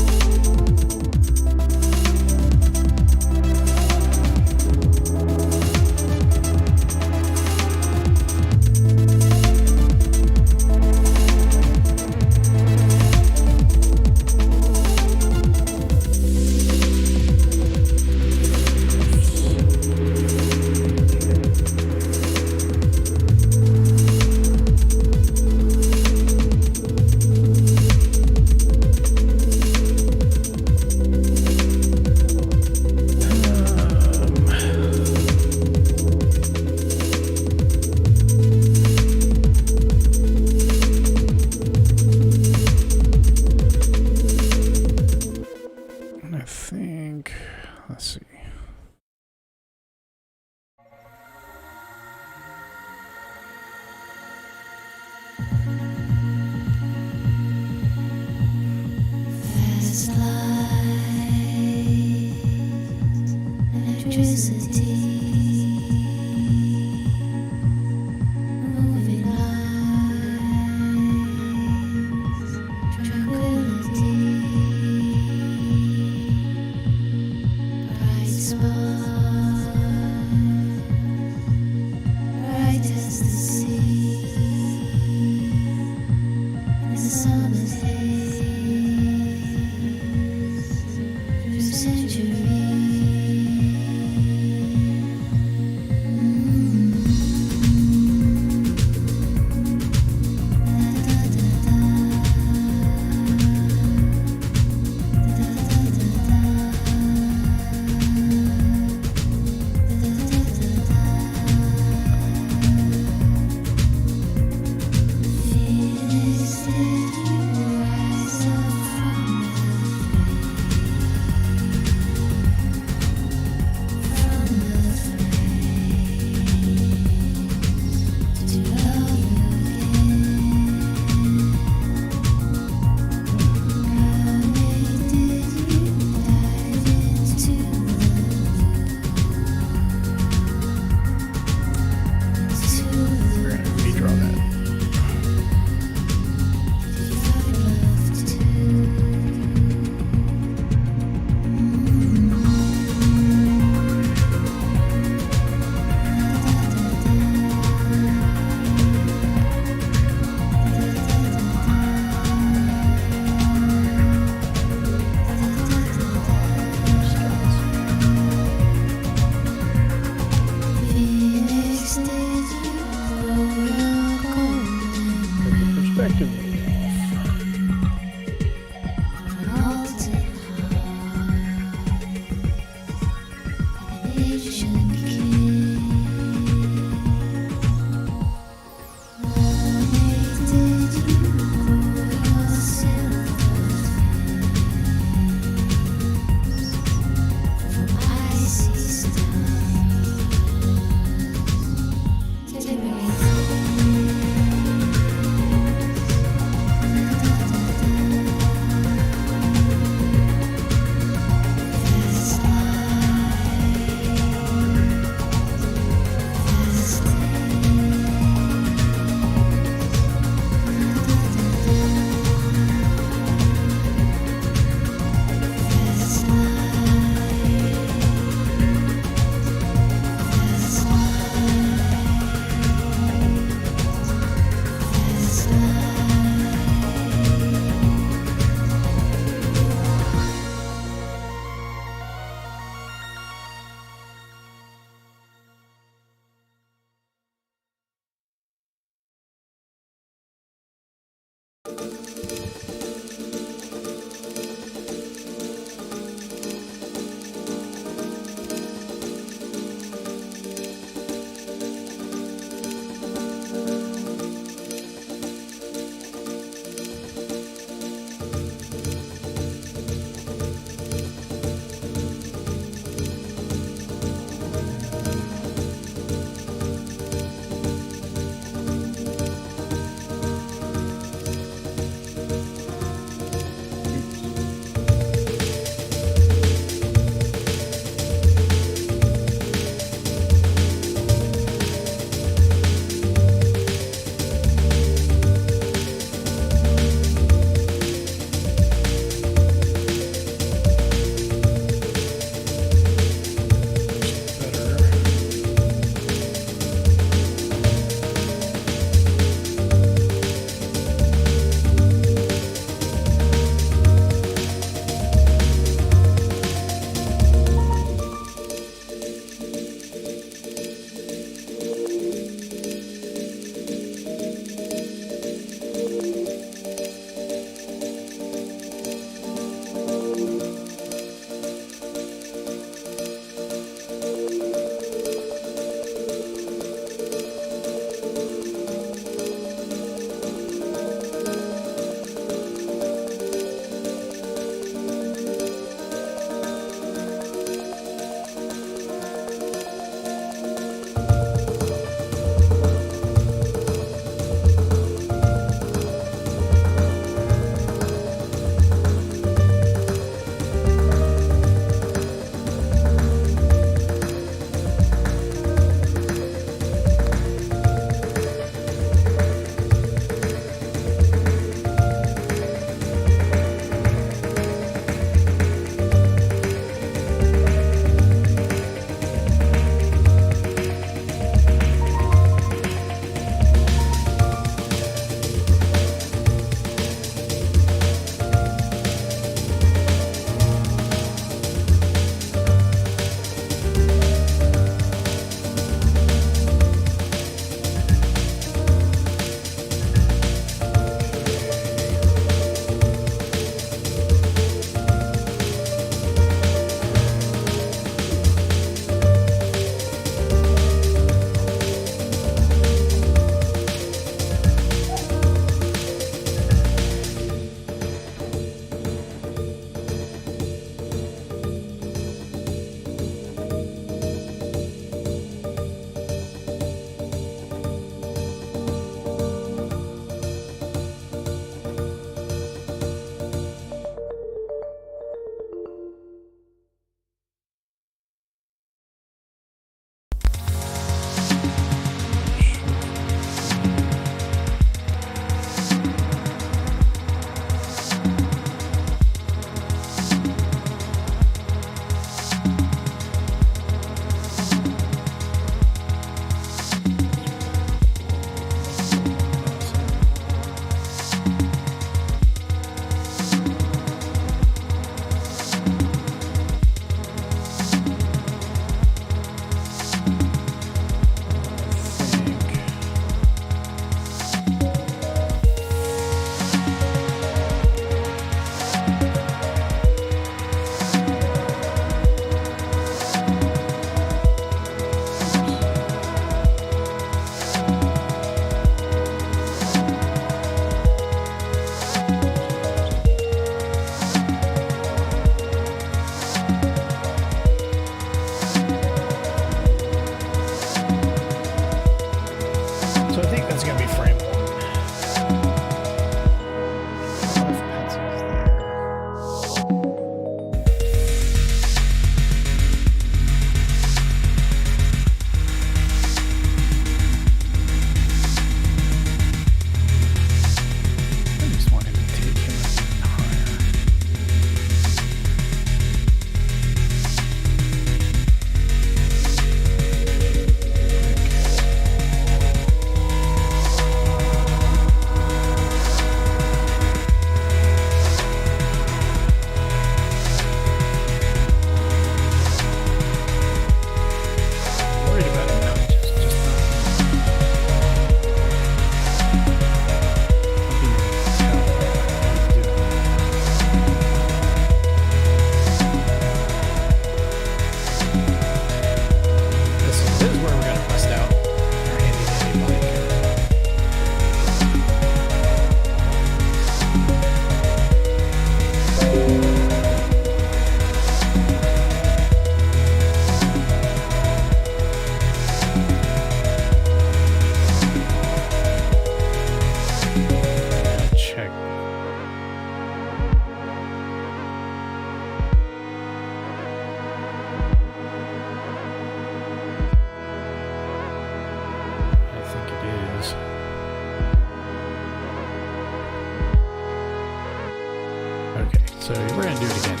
So we're going to do it again.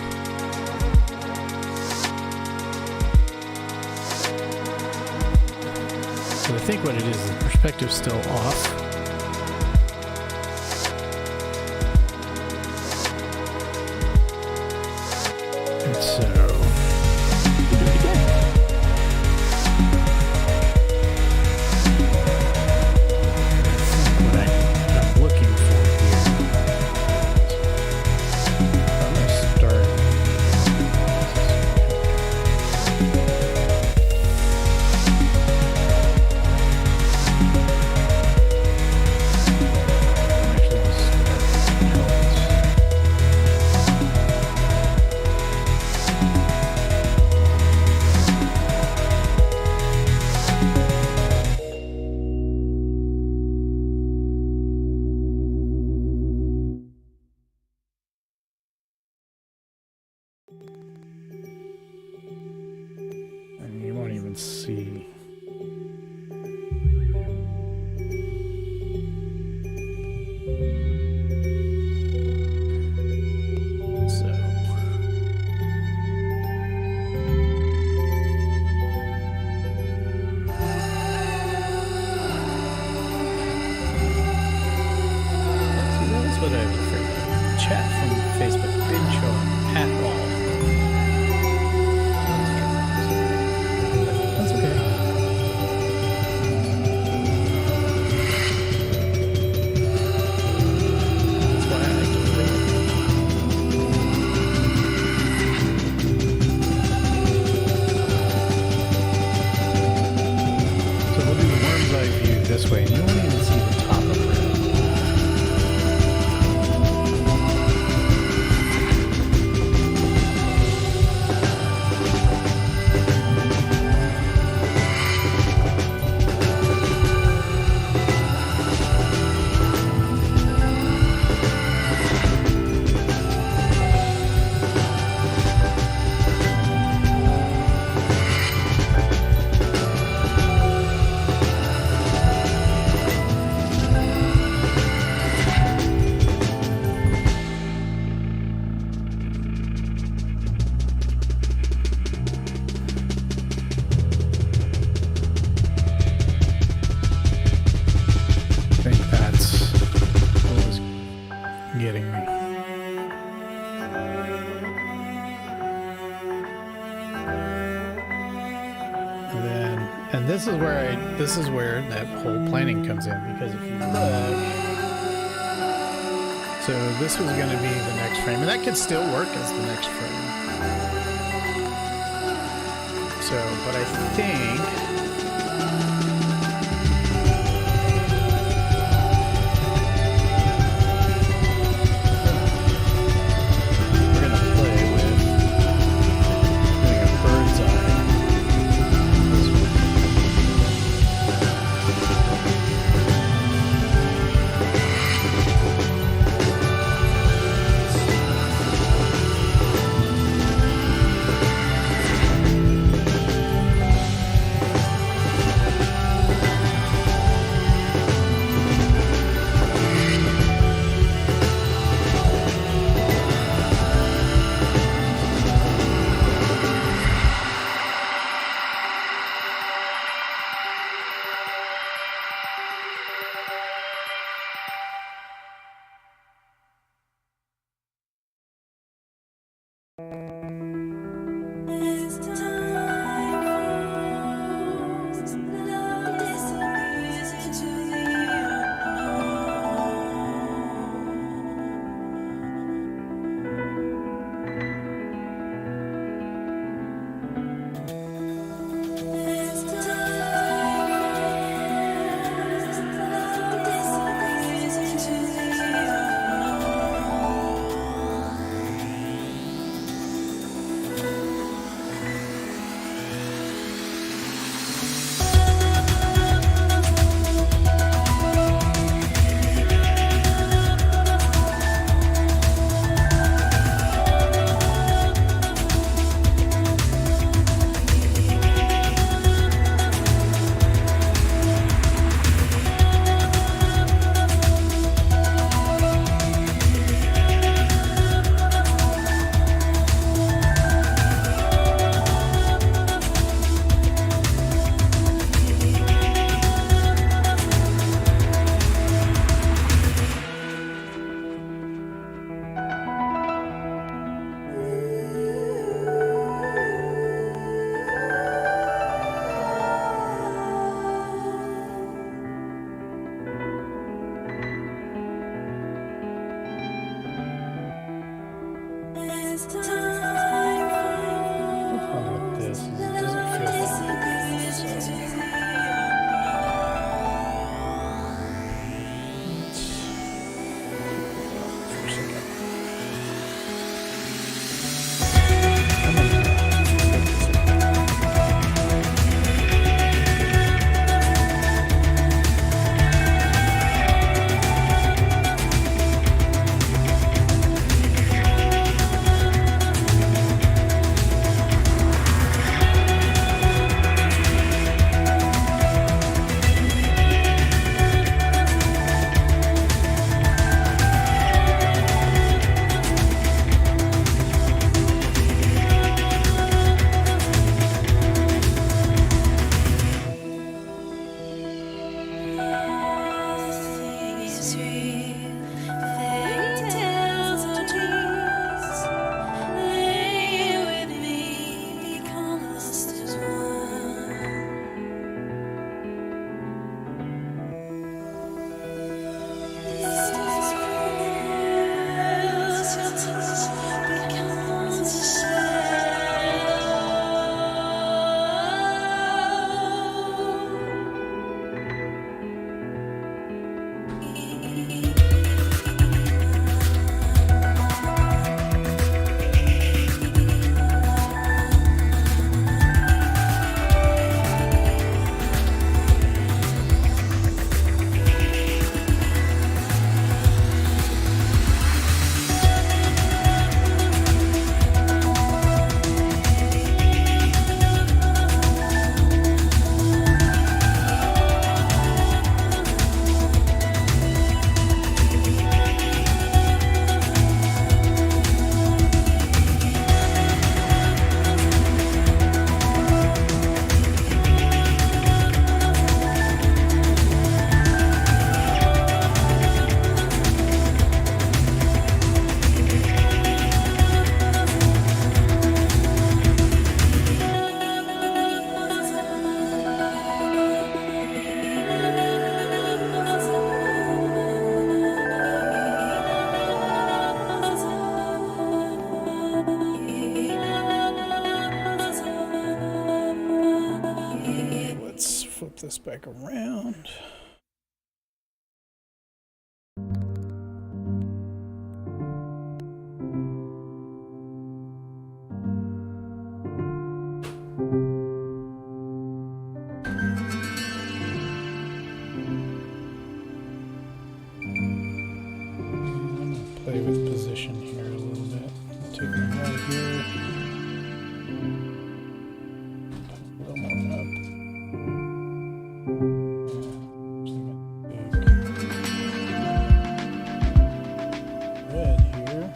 So I think what it is, the perspective's still off. And so we'll do it again. What I'm looking for here. I'm going to start. And you won't even see. So that's what I was afraid of. Chat from Facebook didn't show up at all. That's okay. That's why I like to play it. So we'll do the worm's eye view this way, and you won't even see the top of it. I think that's what was getting me. And this is where that whole planning comes in, because if you look, so this was going to be the next frame, and that could still work as the next frame. So, but I think this back around. Play with position here a little bit. Take them right here. A little more up. Red here.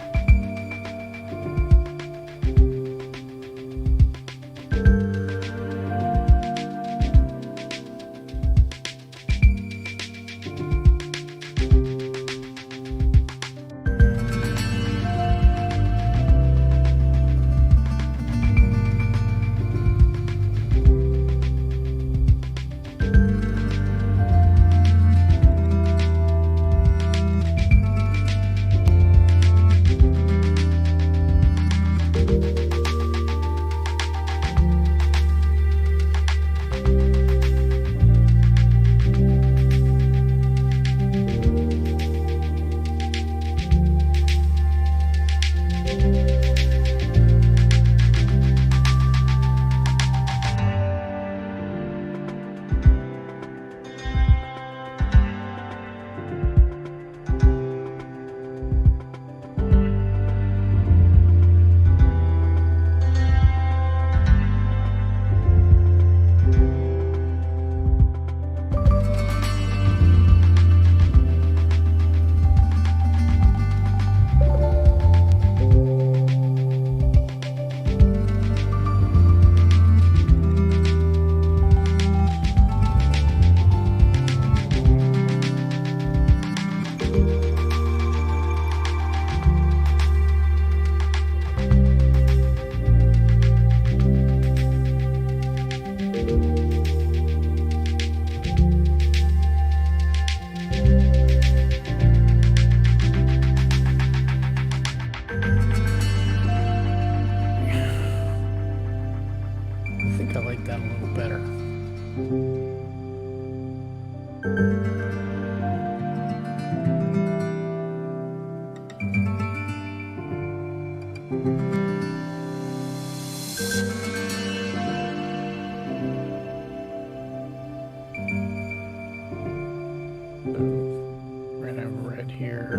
I like that a little better. We're gonna have red here.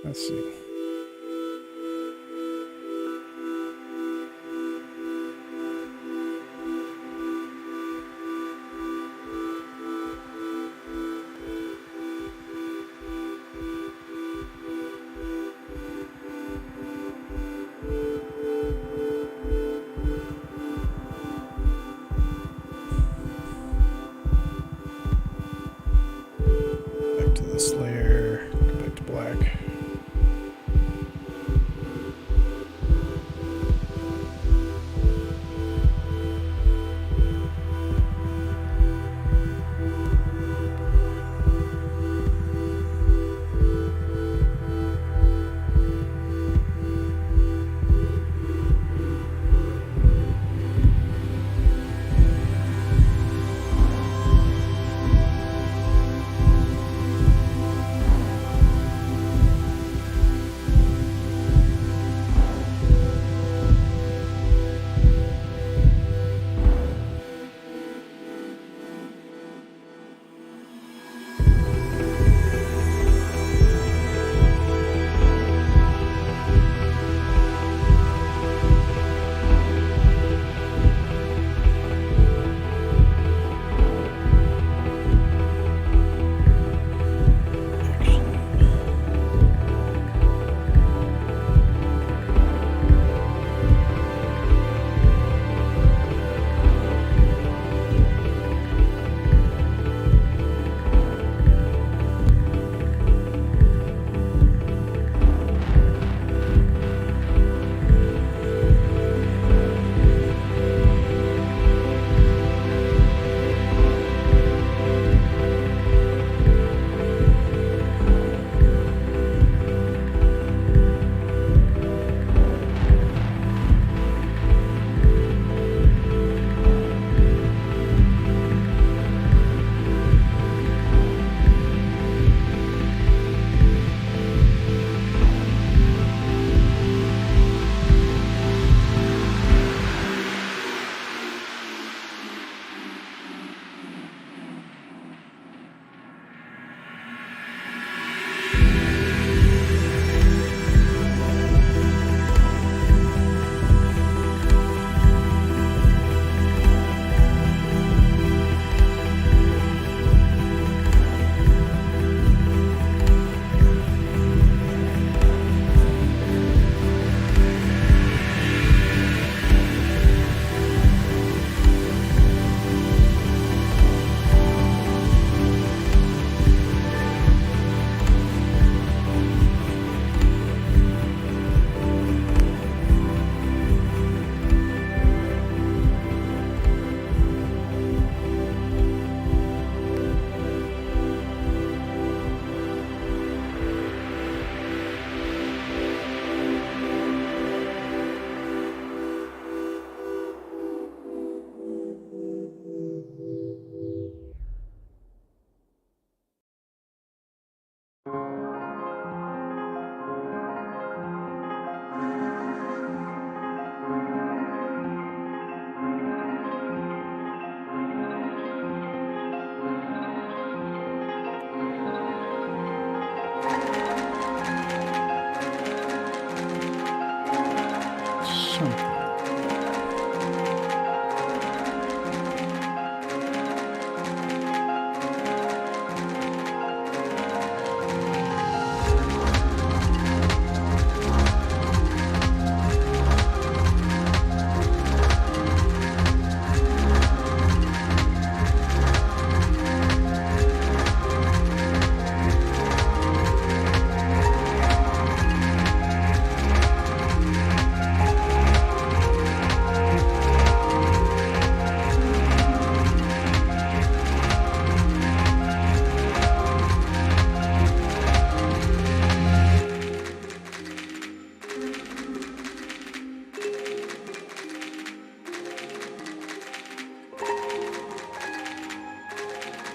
Let's see. Back to this layer, go back to black.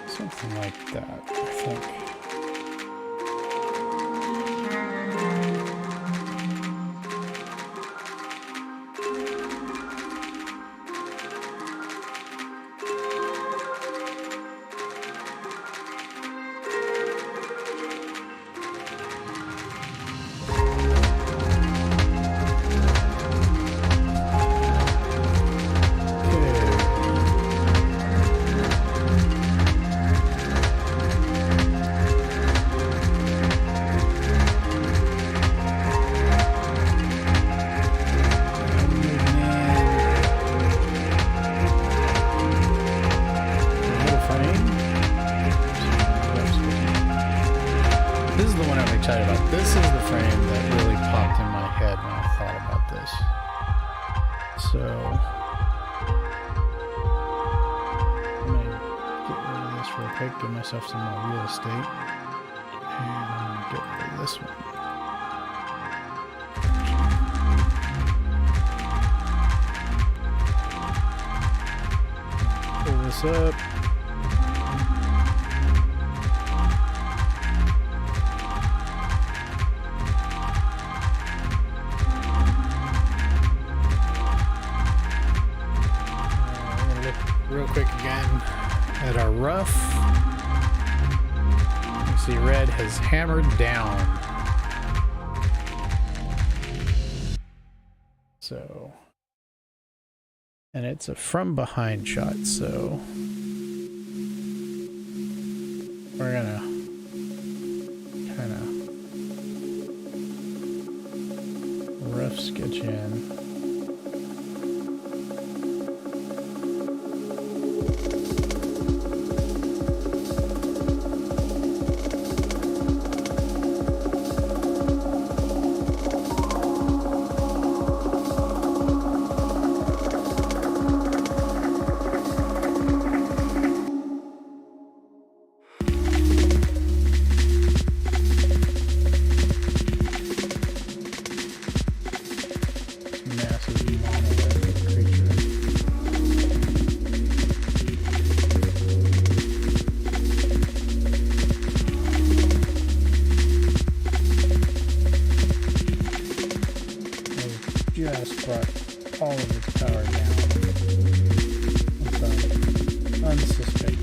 Something like that, I think. excited about. This is the frame that really popped in my head when I thought about this. So I'm gonna get rid of this real quick, give myself some more real estate, and I'm gonna get rid of this one. Pull this up. Real quick again at our rough. You see red has hammered down. So, and it's a from behind shot, so we're gonna kind of rough sketch in. Just brought all of its power down. It's unsuspecting.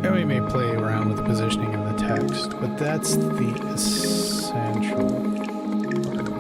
And we may play around with the positioning of the text, but that's the essential part of it.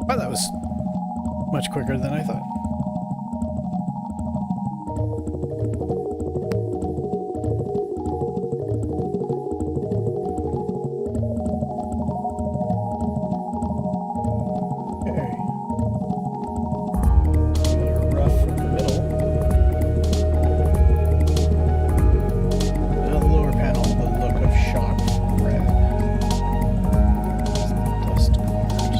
Wow, that was much quicker than I thought. Okay. You're rough in the middle. Now the lower panel, the look of shock red. Dust cars.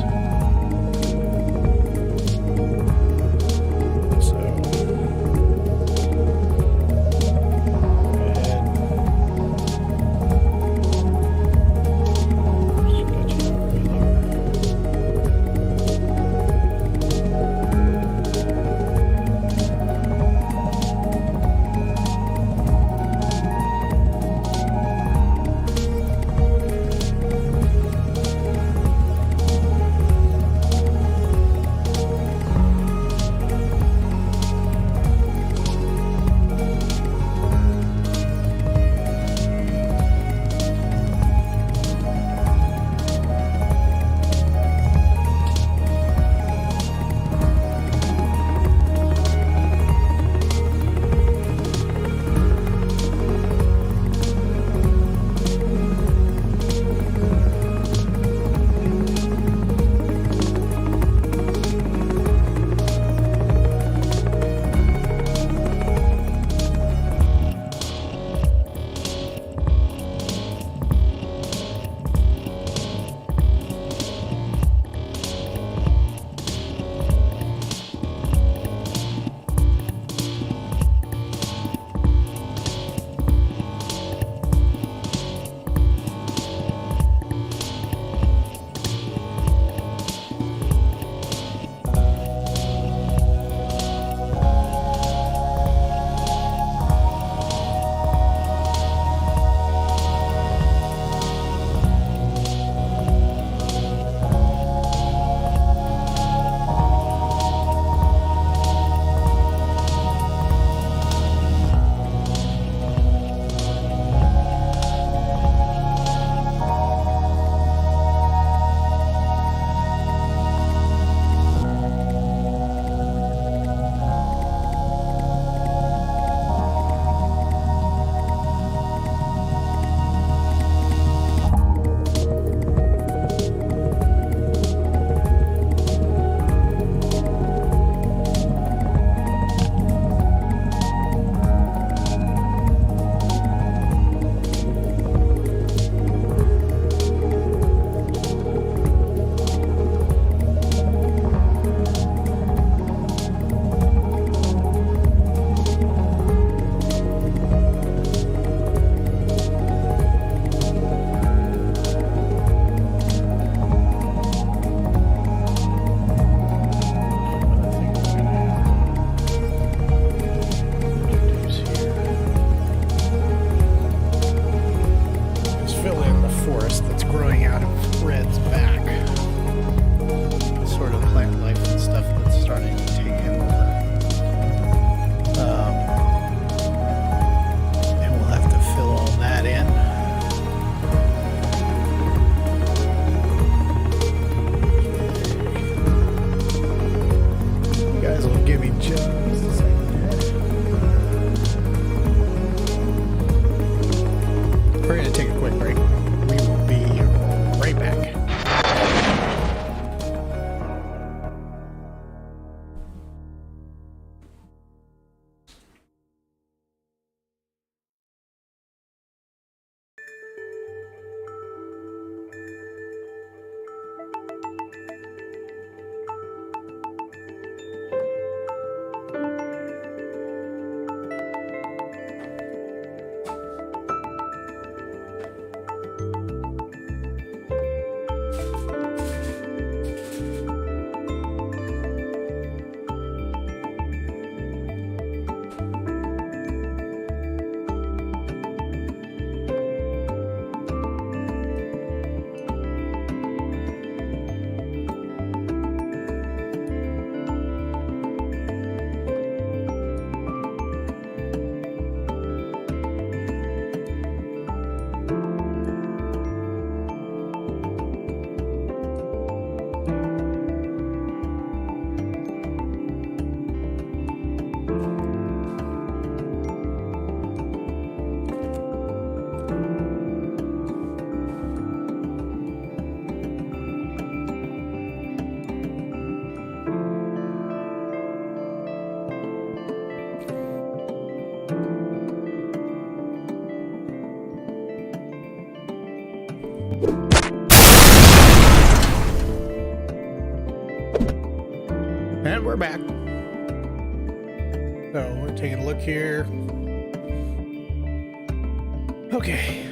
back. So we're taking a look here. Okay.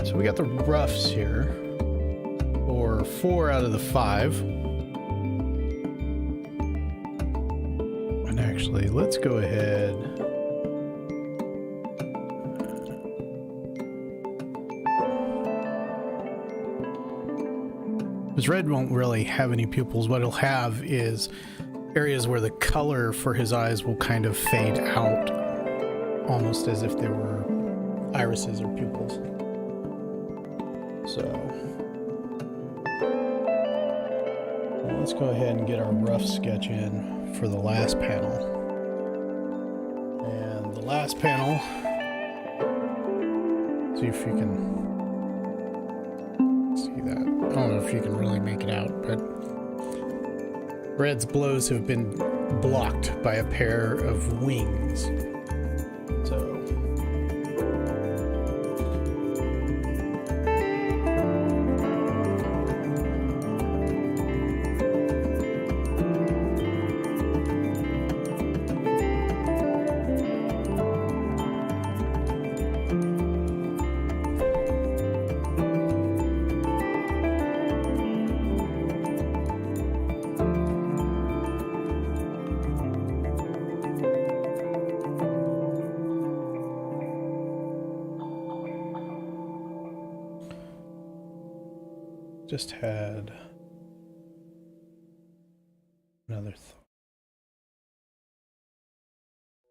So we got the roughs here for 4 out of the 5. And actually, let's go ahead. Because red won't really have any pupils. What it'll have is areas where the color for his eyes will kind of fade out, almost as if they were irises or pupils. So well, let's go ahead and get our rough sketch in for the last panel. And the last panel, see if you can see that. I don't know if you can really make it out, but Red's blows have been blocked by a pair of wings. So just had another thought,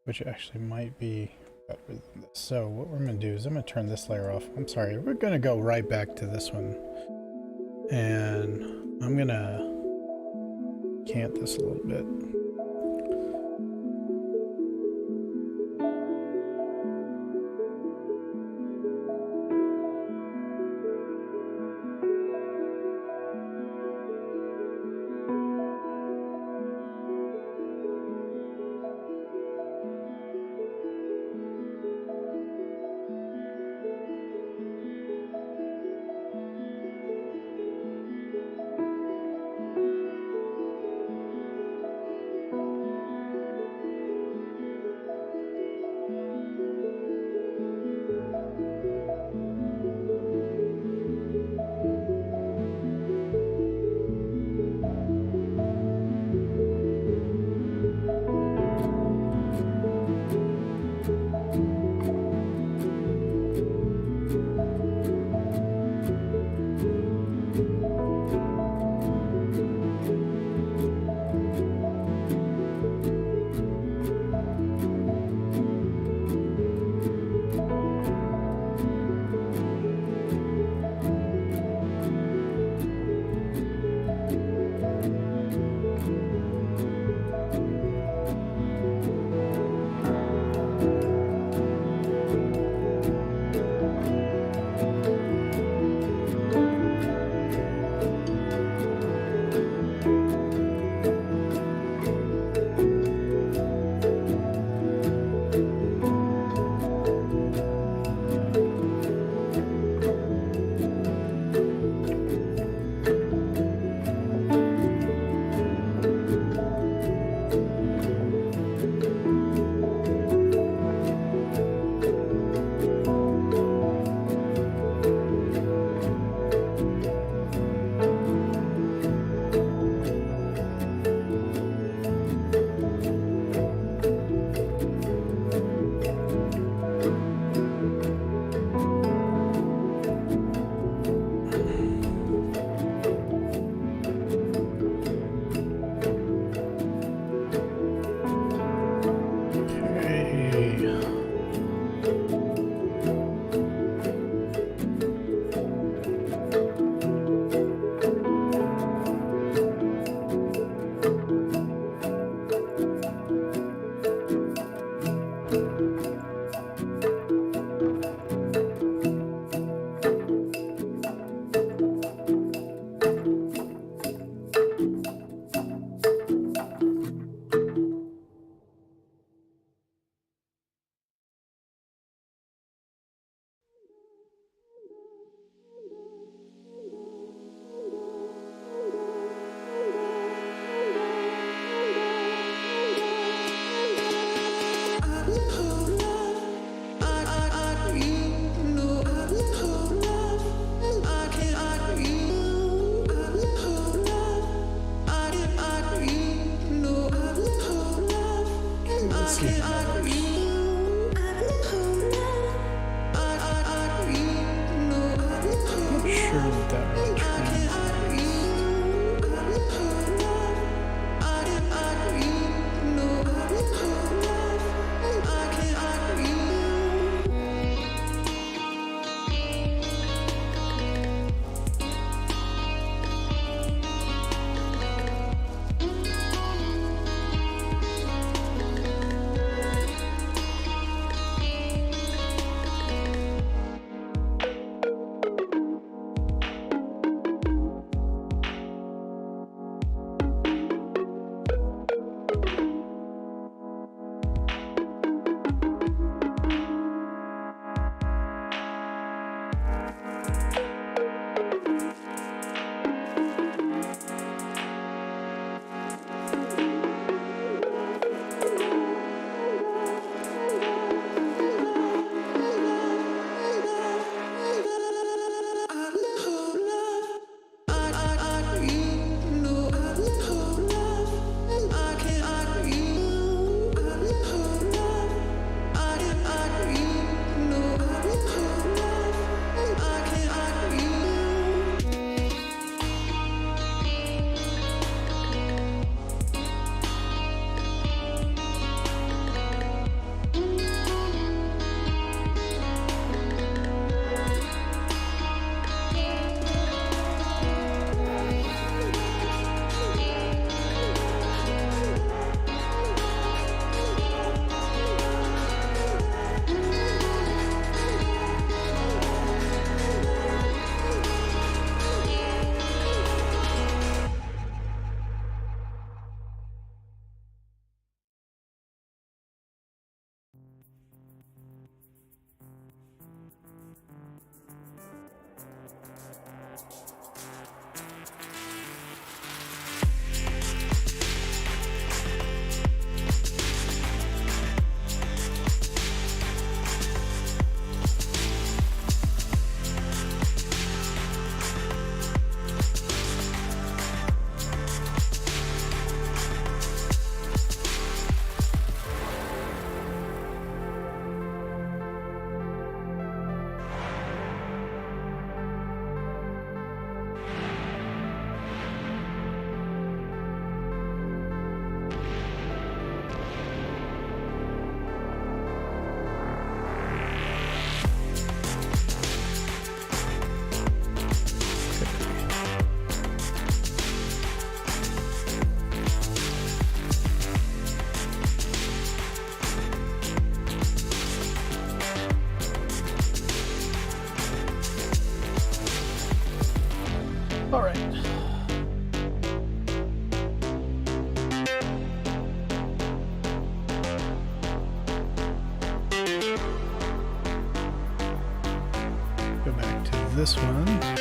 which actually might be better than this. So what we're going to do is I'm going to turn this layer off. I'm sorry, we're going to go right back to this one. And I'm going to cant this a little bit. this one.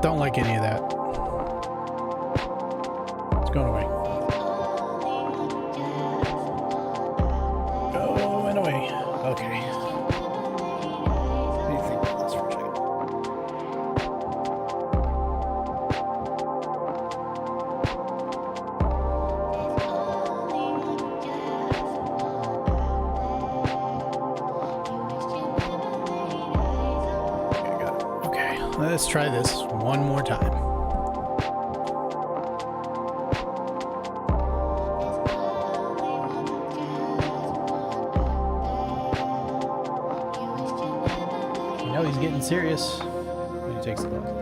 Don't like any of that. It's going away. Going away. Okay. What do you think about this for a second? Okay, got it. Okay, let's try this one more time. You know he's getting serious when he takes the ball.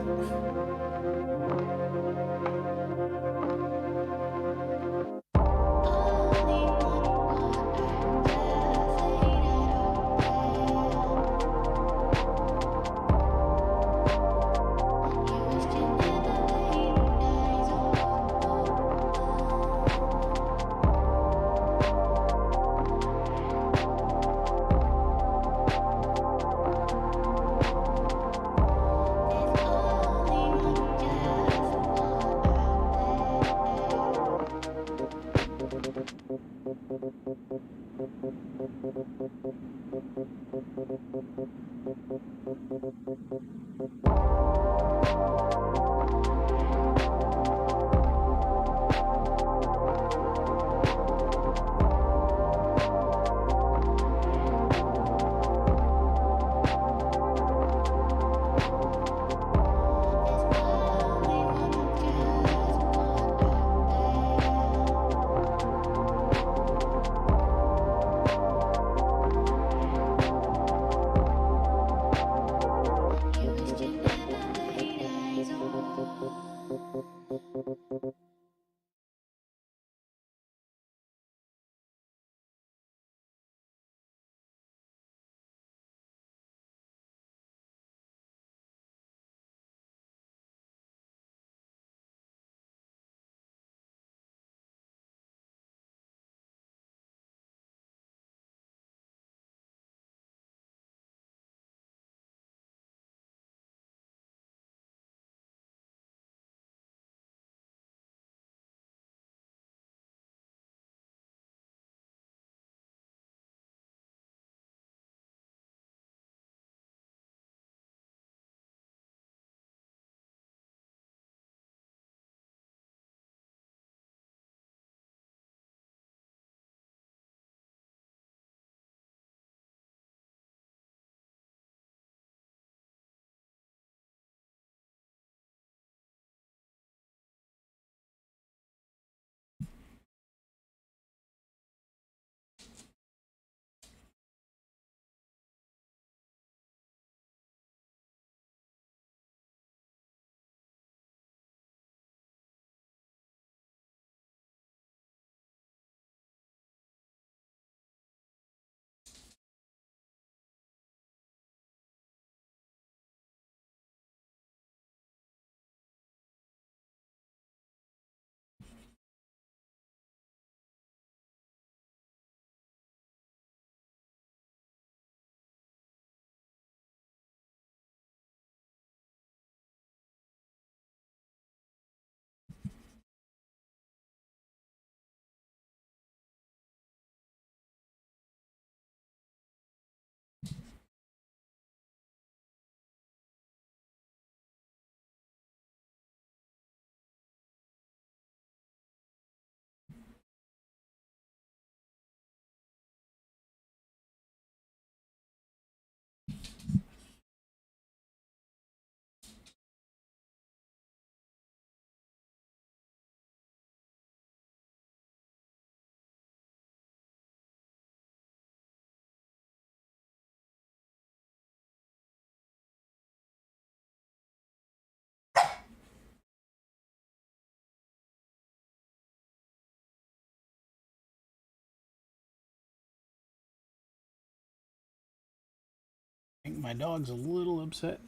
my dog's a little upset.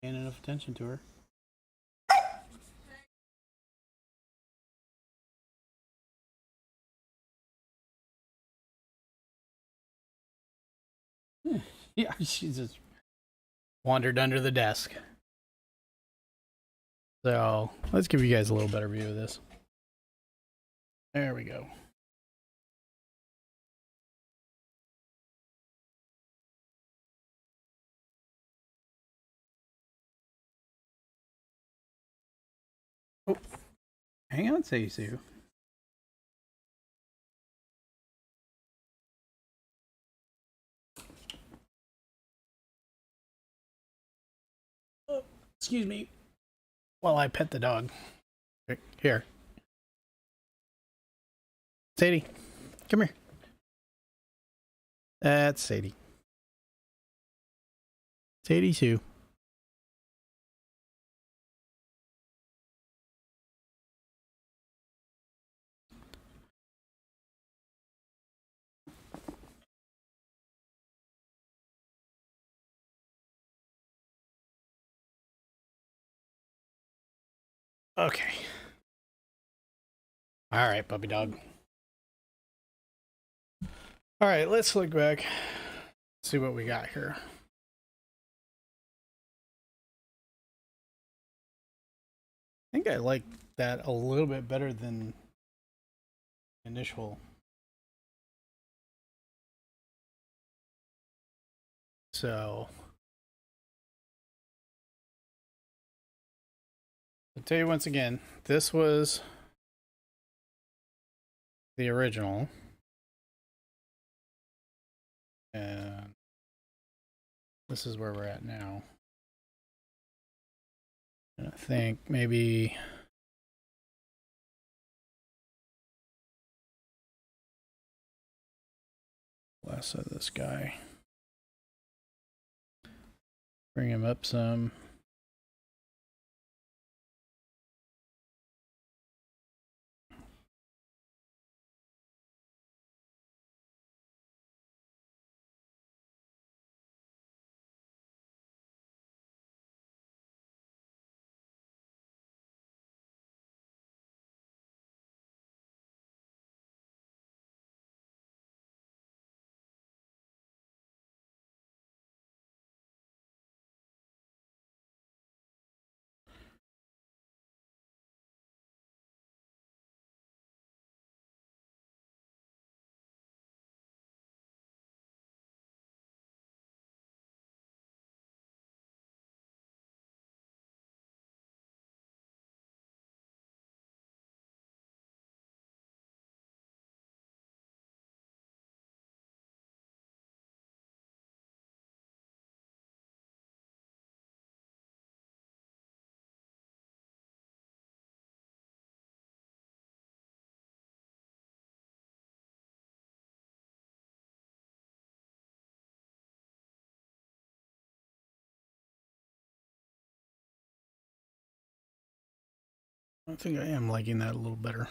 Paying enough attention to her. Yeah, she just wandered under the desk. So let's give you guys a little better view of this. There we go. Oh, hang on, say Sue. Oh, excuse me while I pet the dog. Here. Sadie, come here. That's Sadie. Sadie Sue. Okay. All right, puppy dog. All right, let's look back. See what we got here. I think I like that a little bit better than initial. So I'll tell you once again, this was the original. And this is where we're at now. And I think maybe less of this guy. Bring him up some. I think I am liking that a little better.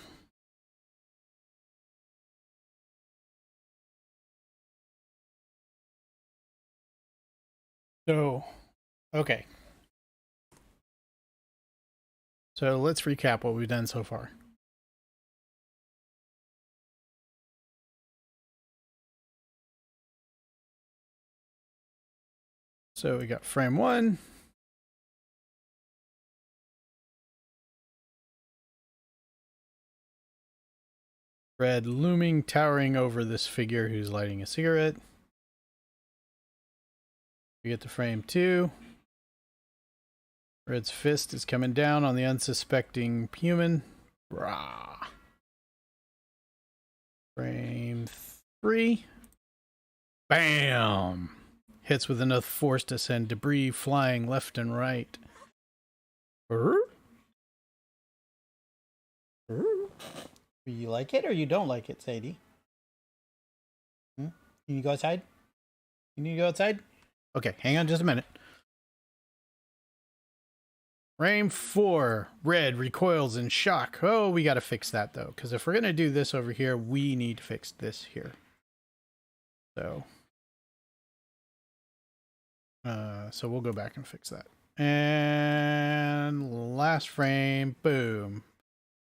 So, okay. So let's recap what we've done so far. So we got frame 1. Red looming, towering over this figure who's lighting a cigarette. We get to frame 2. Red's fist is coming down on the unsuspecting human. Rah. Frame 3. Bam! Hits with enough force to send debris flying left and right. You like it or you don't like it, Sadie? You need to go outside? You need to go outside? Okay, hang on just a minute. Frame 4. Red recoils in shock. Oh, we got to fix that, though. Because if we're going to do this over here, we need to fix this here. So So we'll go back and fix that. And last frame, boom.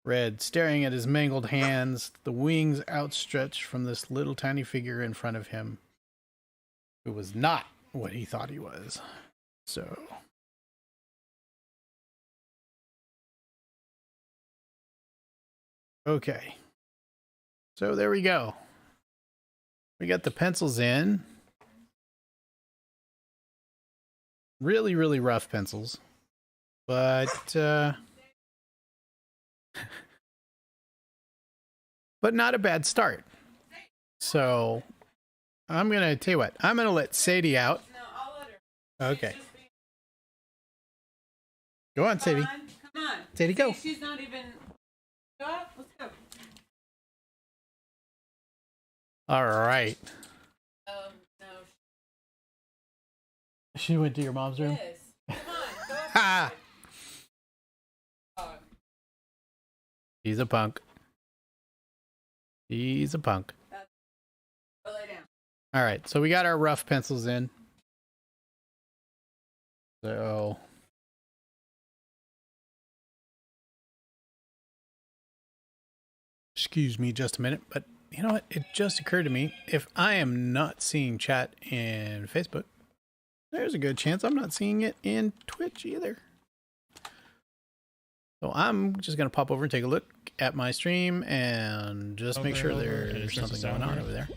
Red staring at his mangled hands, the wings outstretched from this little tiny figure in front of him, who was not what he thought he was. So okay. So there we go. We got the pencils in. Really, really rough pencils. But but not a bad start. So I'm gonna tell you what, I'm gonna let Sadie out. No, I'll let her. Okay. Go on, Sadie. Come on. Sadie, go. She's not even. Go up. Let's go. All right. No. She went to your mom's room? Yes. Come on. Go Ha! up. He's a punk. He's a punk. Go lay down. All right, so we got our rough pencils in. So excuse me just a minute, but you know what? It just occurred to me, if I am not seeing chat in Facebook, there's a good chance I'm not seeing it in Twitch either. So I'm just going to pop over and take a look at my stream and just make sure there's something going on over there.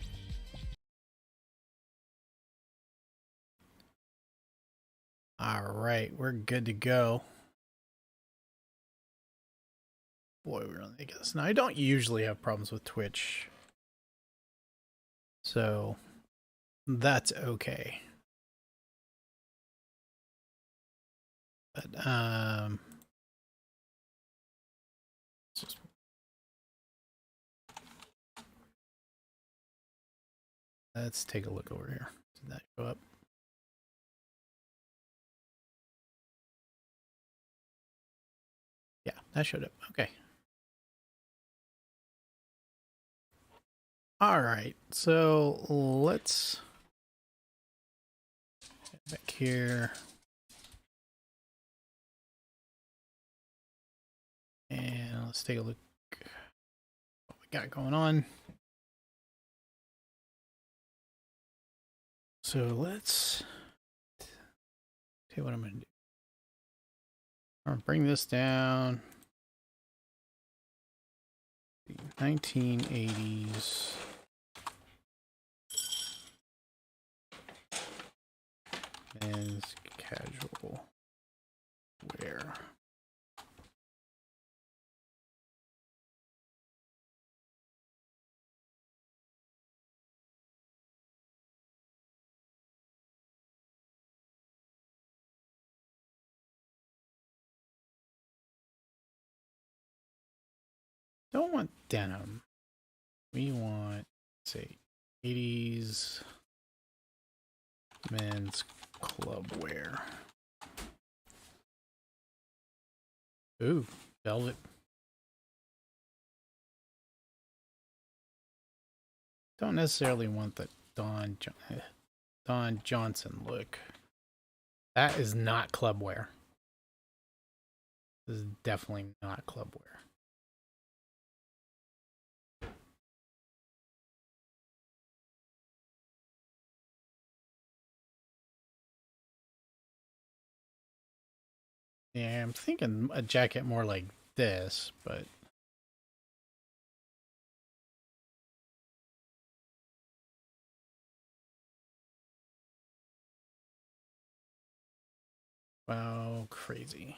All right, we're good to go. Boy, we're on this. Now, I don't usually have problems with Twitch, so that's okay. But let's take a look over here. Did that show up? Yeah, that showed up. Okay. All right, so let's get back here. And let's take a look at what we got going on. So let's see what I'm going to do. I'm going to bring this down. 1980s. Men's casual wear. Don't want denim. We want, say, 80s men's club wear. Ooh, velvet. Don't necessarily want the Don Johnson look. That is not club wear. This is definitely not club wear. Yeah, I'm thinking a jacket more like this, but wow, crazy.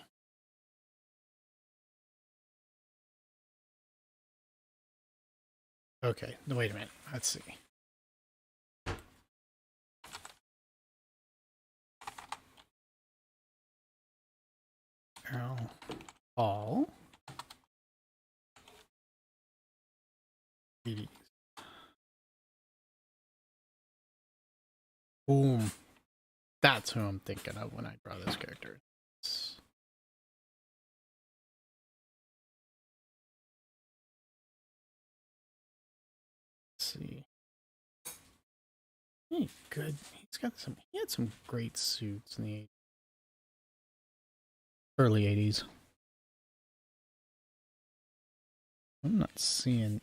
Okay, wait a minute. Let's see. Earl Hall. 80s. Boom. That's who I'm thinking of when I draw this character. Let's see. He's good. He's He had some great suits in the early 80s. I'm not seeing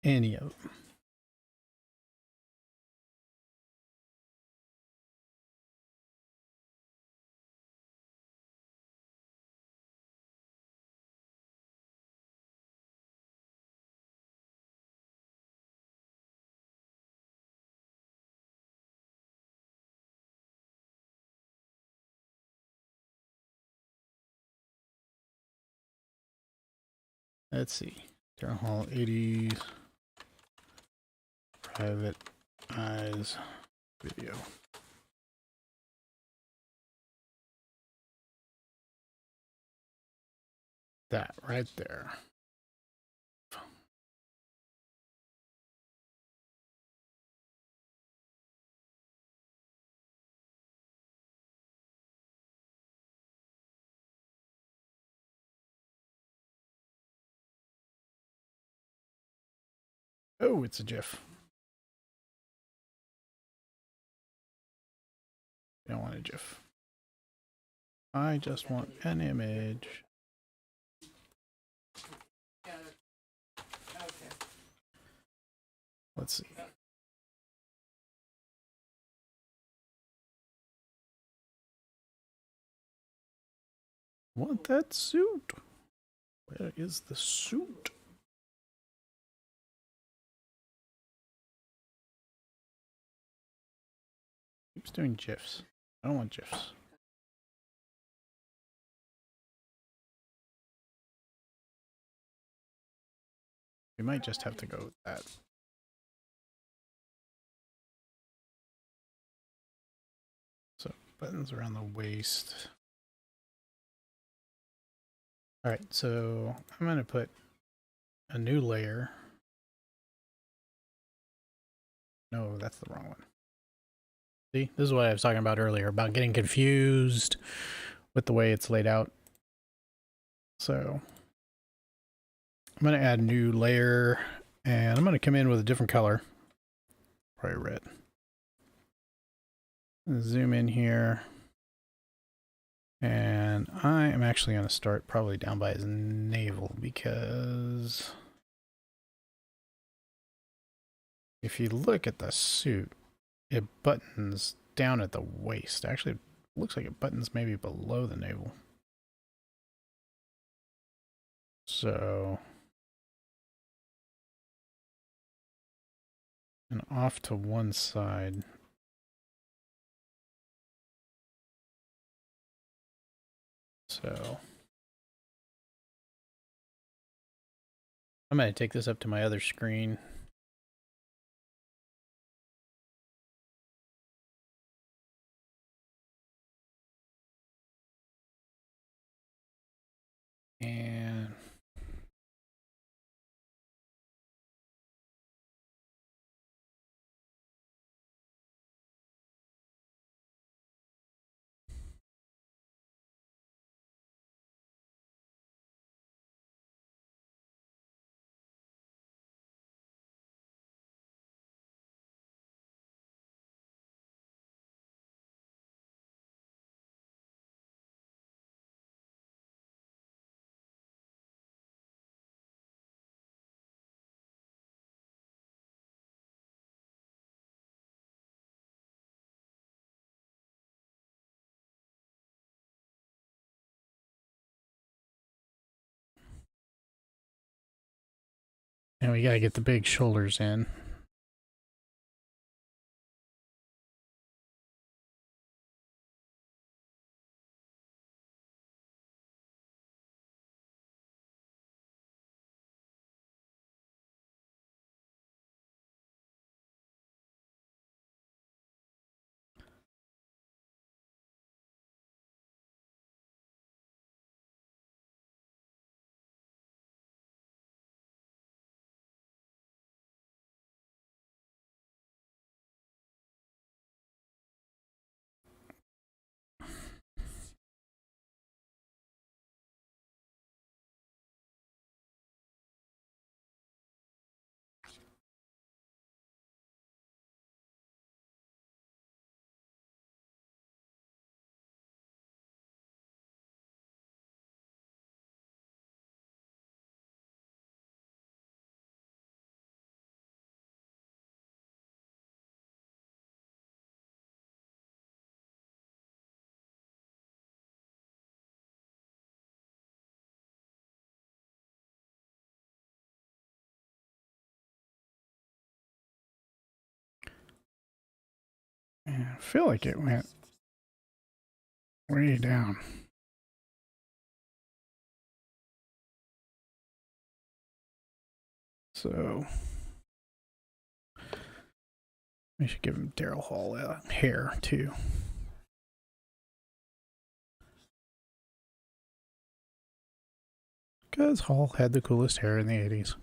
any of them. Let's see. Town Hall 80s. Private Eyes video. That right there. Oh, it's a GIF. I don't want a GIF. I just want an image. Got it. Okay. Let's see. Want that suit? Where is the suit? Keeps doing GIFs. I don't want GIFs. We might just have to go with that. So buttons around the waist. All right, so I'm going to put a new layer. No, that's the wrong one. See, this is what I was talking about earlier, about getting confused with the way it's laid out. So I'm going to add a new layer, and I'm going to come in with a different color. Probably red. Zoom in here. And I am actually going to start probably down by his navel, because if you look at the suit, it buttons down at the waist. Actually, it looks like it buttons maybe below the navel. So, and off to one side. So, I'm going to take this up to my other screen. And we got to get the big shoulders in. I feel like it went way down. So we should give him Daryl Hall hair too. Because Hall had the coolest hair in the 80s.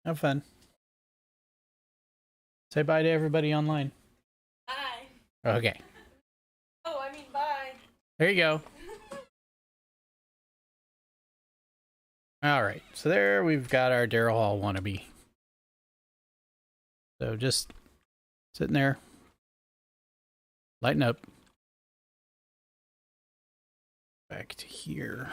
Have fun. Say bye to everybody online. Hi. Okay. Oh, I mean bye. There you go. All right. So there we've got our Daryl Hall wannabe. So just sitting there. Lighten up. Back to here.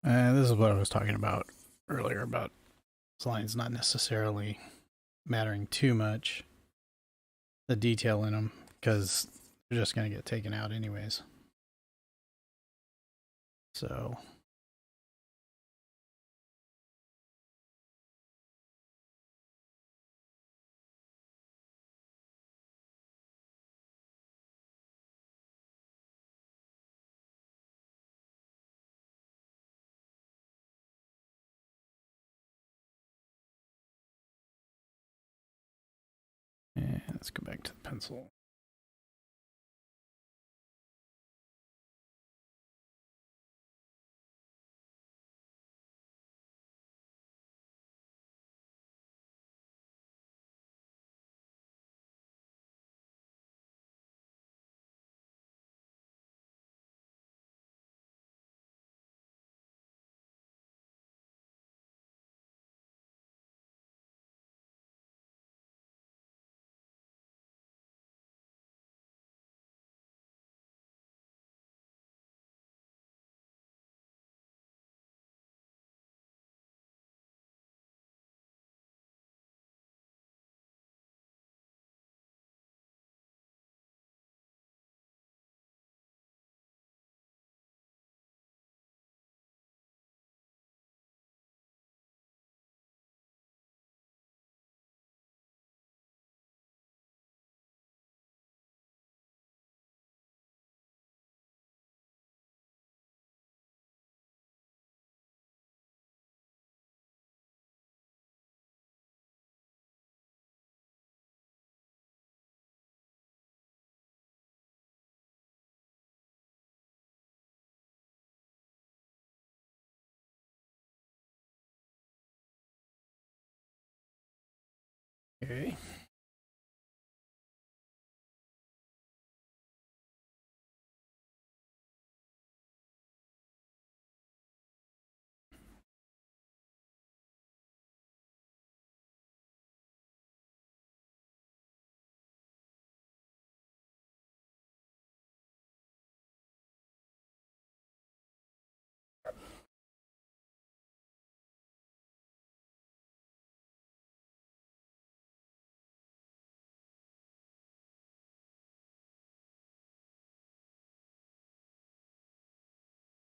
This is what I was talking about earlier about this line's not necessarily mattering too much, the detail in them, because they're just going to get taken out anyways. So and let's go back to the pencil. Okay.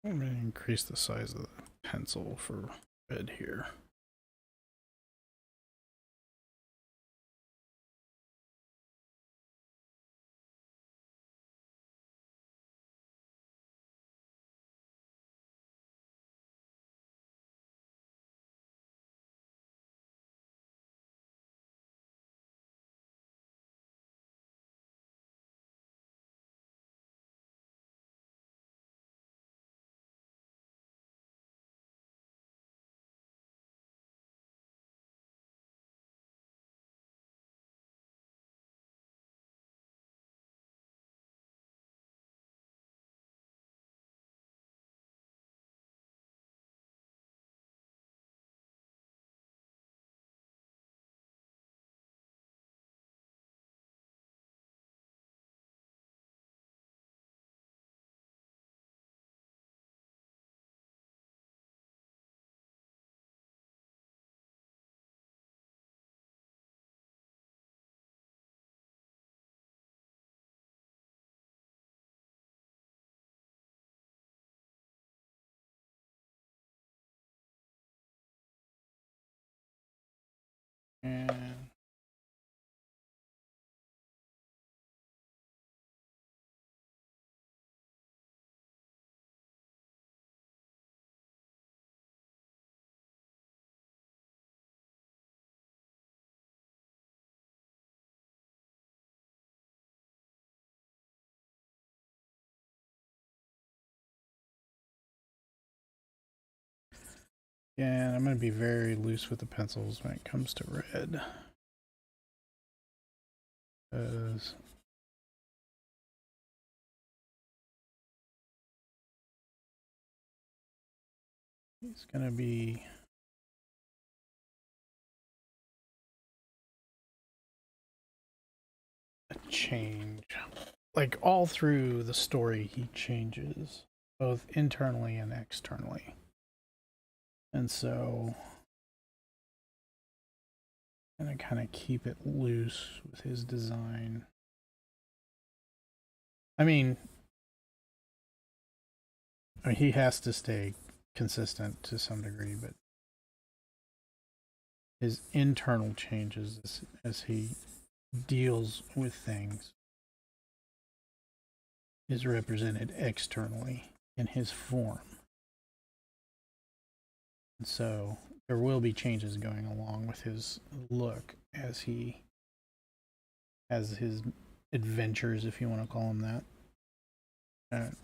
I'm going to increase the size of the pencil for red here. And I'm going to be very loose with the pencils when it comes to red. Because it's going to be a change. Like all through the story, he changes, both internally and externally. And so I'm going to kind of keep it loose with his design. I mean, he has to stay consistent to some degree, but his internal changes as he deals with things is represented externally in his form. And so there will be changes going along with his look as he has his adventures, if you want to call them that.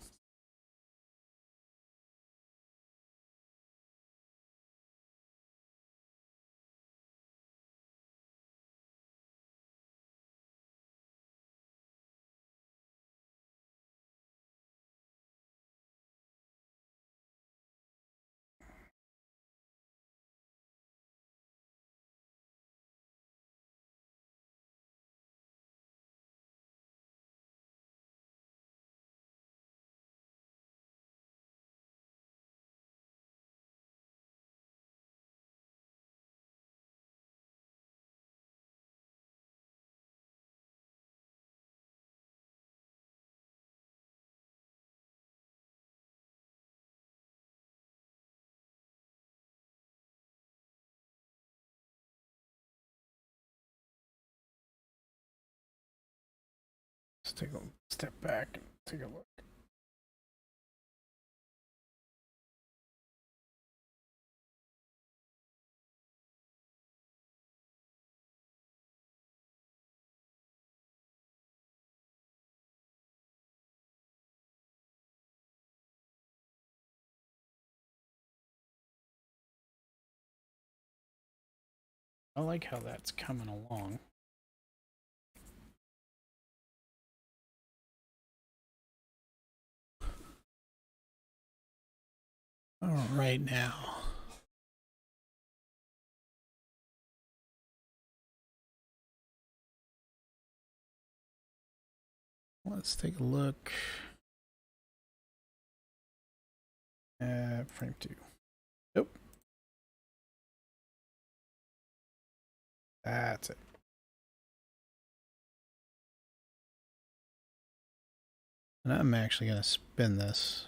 Let's take a step back and take a look. I like how that's coming along. All right, now. Let's take a look at frame 2. Nope. That's it. And I'm actually going to spin this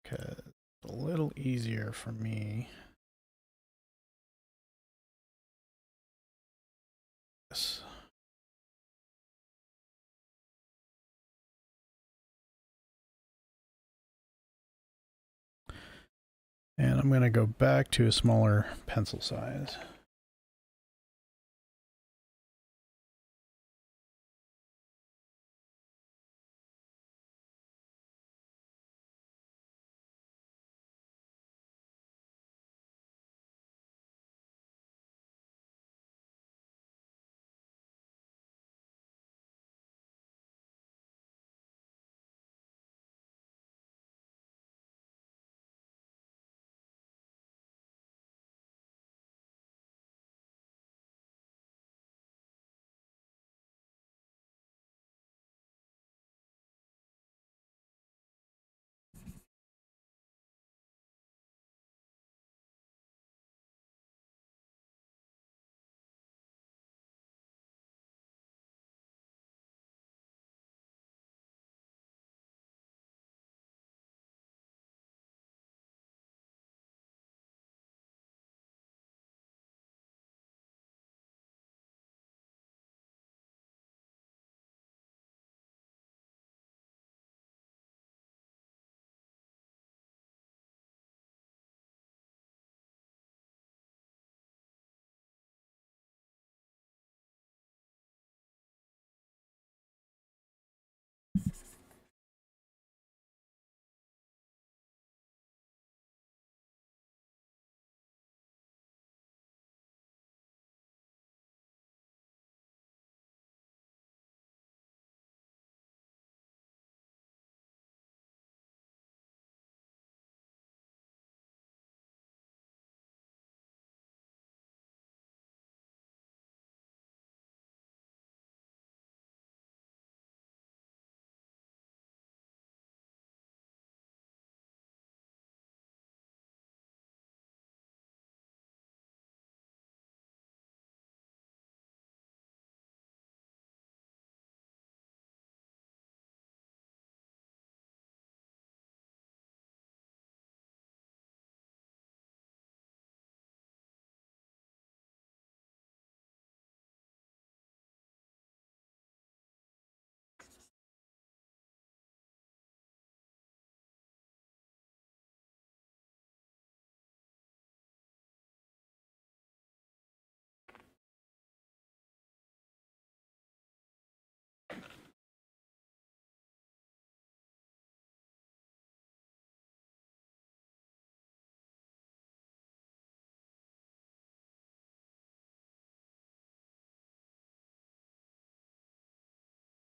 because it's a little easier for me. Yes. And I'm going to go back to a smaller pencil size.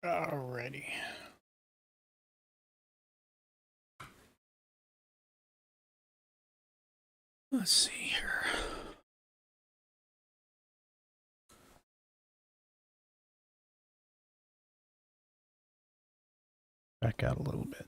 Alrighty. Let's see here. Back out a little bit.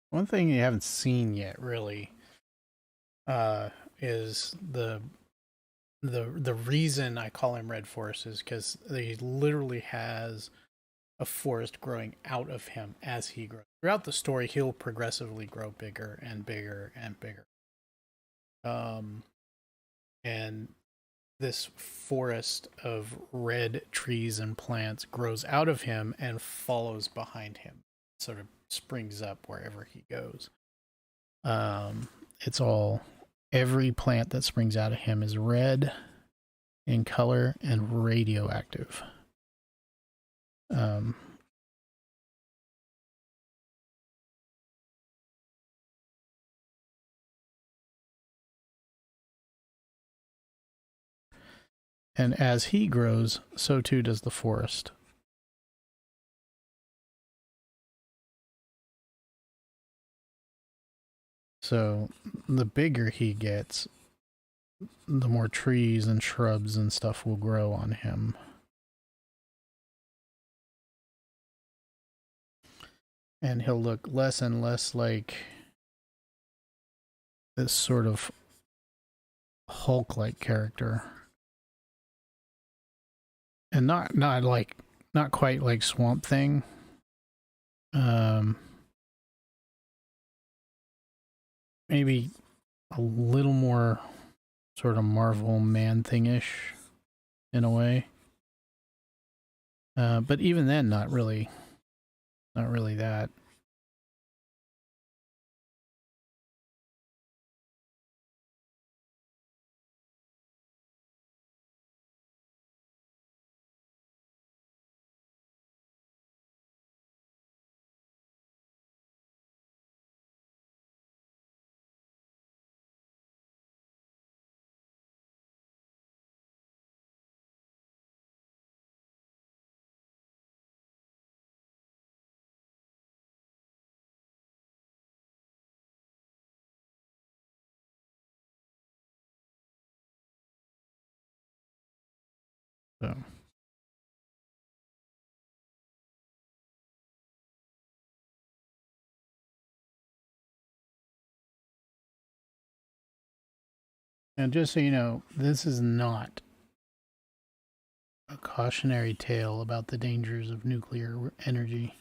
One thing you haven't seen yet, really, is the reason I call him Red Forest is because he literally has a forest growing out of him as he grows. Throughout the story, he'll progressively grow bigger and bigger and bigger. And this forest of red trees and plants grows out of him and follows behind him, sort of springs up wherever he goes. It's all, every plant that springs out of him is red in color and radioactive. And as he grows, so too does the forest. So the bigger he gets, the more trees and shrubs and stuff will grow on him. And he'll look less and less like this sort of Hulk-like character. And not quite like Swamp Thing. Maybe a little more sort of Marvel Man-Thing-ish in a way. But even then, not really that. So. And just so you know, this is not a cautionary tale about the dangers of nuclear energy.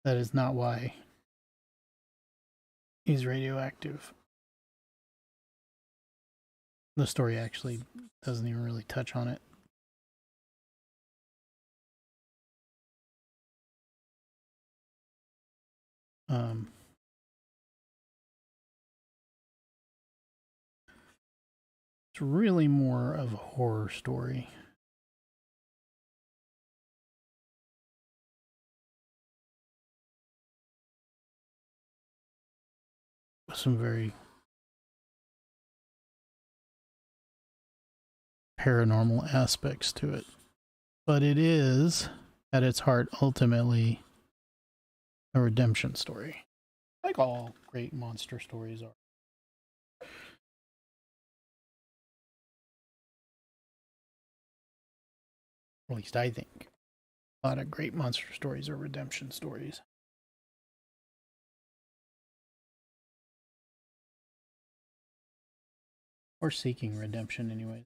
That is not why he's radioactive. The story actually doesn't even really touch on it. It's really more of a horror story. With some very paranormal aspects to it. But it is, at its heart, ultimately a redemption story. Like all great monster stories are. At least I think. A lot of great monster stories are redemption stories. Or seeking redemption, anyway.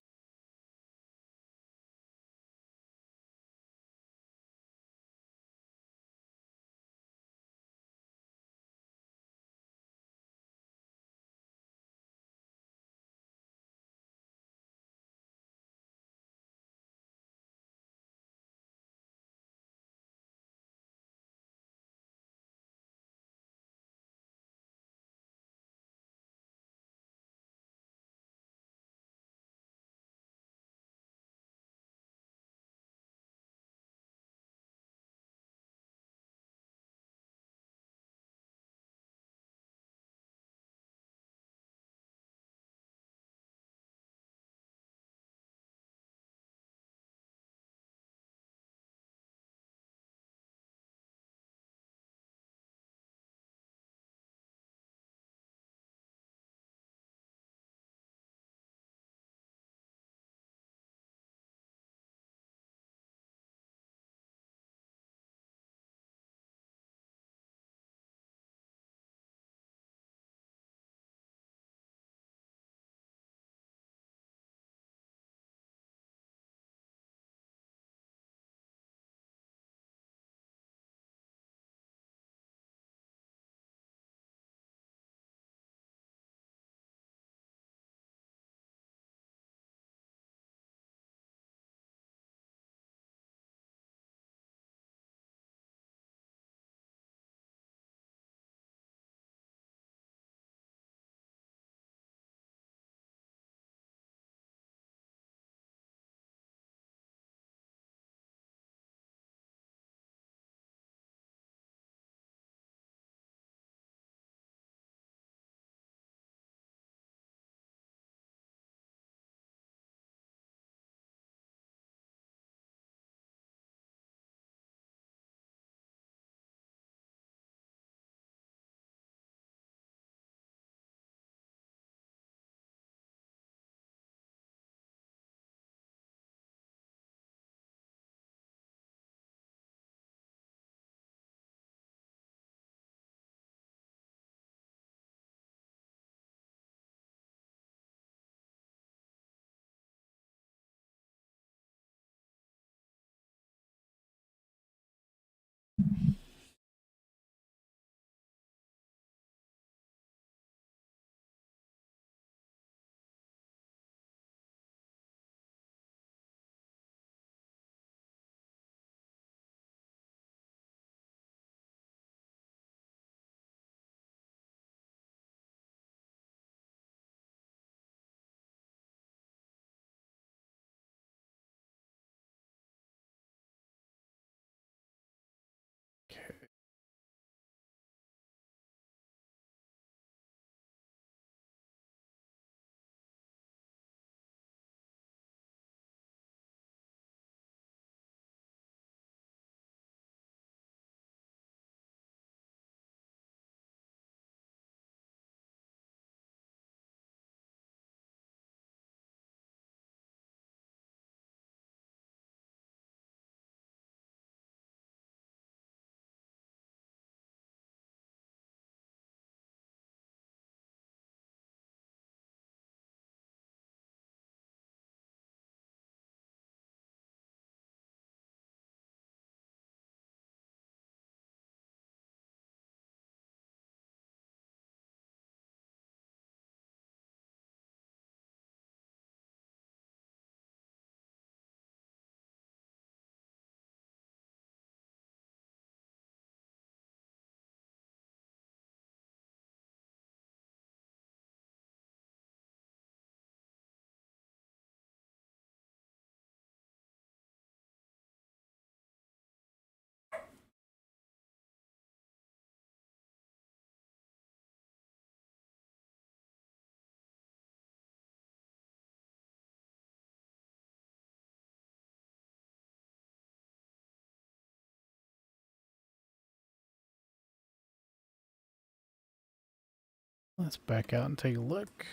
Let's back out and take a look.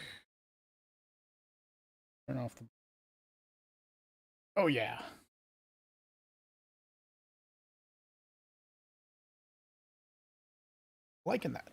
Turn off the... Oh, yeah. Liking that.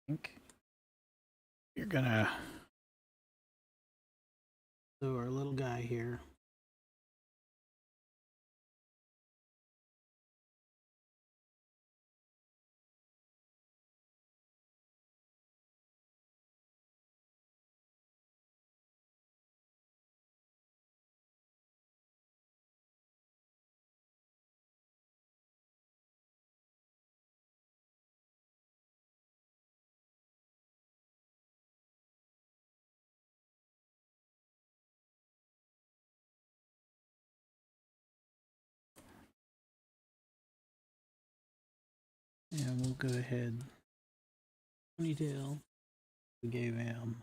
Think you're gonna do our little guy here. And we'll go ahead. Ponytail. We gave him.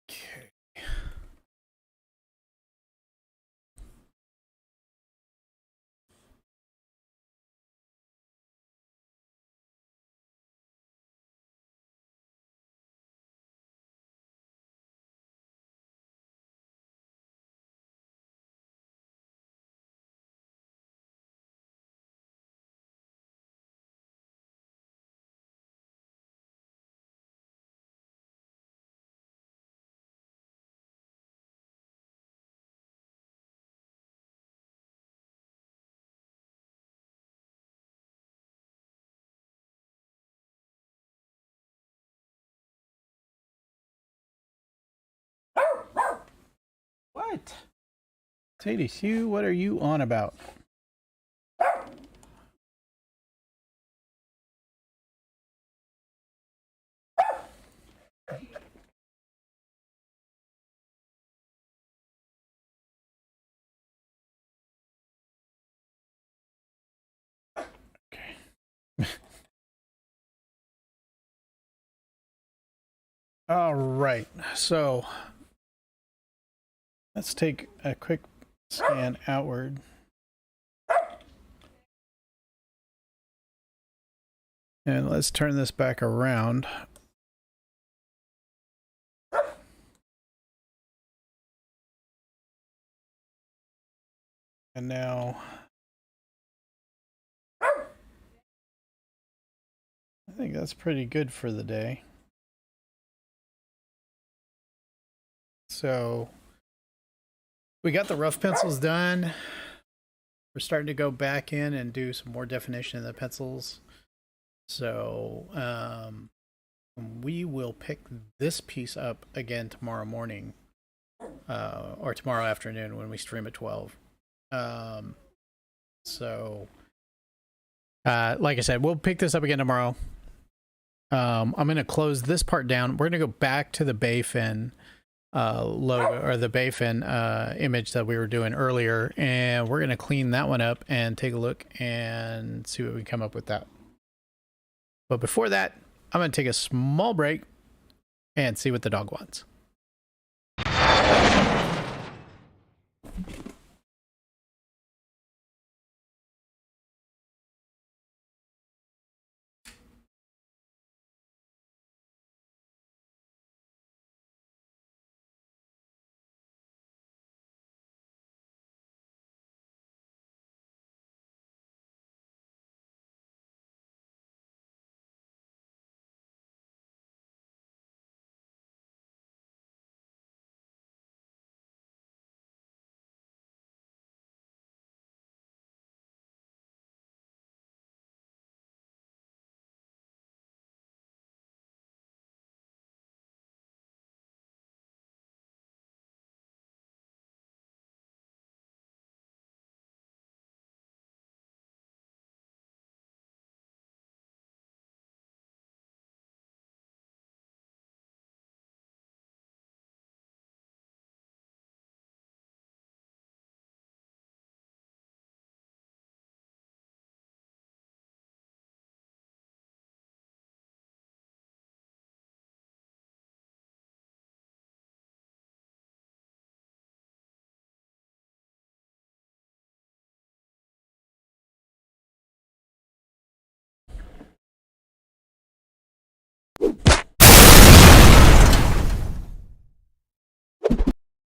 Okay. What? Sadie Sue, what are you on about? Okay. All right, so let's take a quick scan outward. And let's turn this back around. And now I think that's pretty good for the day. So we got the rough pencils done. We're starting to go back in and do some more definition in the pencils. So we will pick this piece up again tomorrow morning, or tomorrow afternoon when we stream at 12. Like I said, we'll pick this up again tomorrow. I'm going to close this part down. We're going to go back to the Beyfenn logo, or the Beyfenn image that we were doing earlier, and we're going to clean that one up and take a look and see what we come up with that. But before that, I'm going to take a small break and see what the dog wants.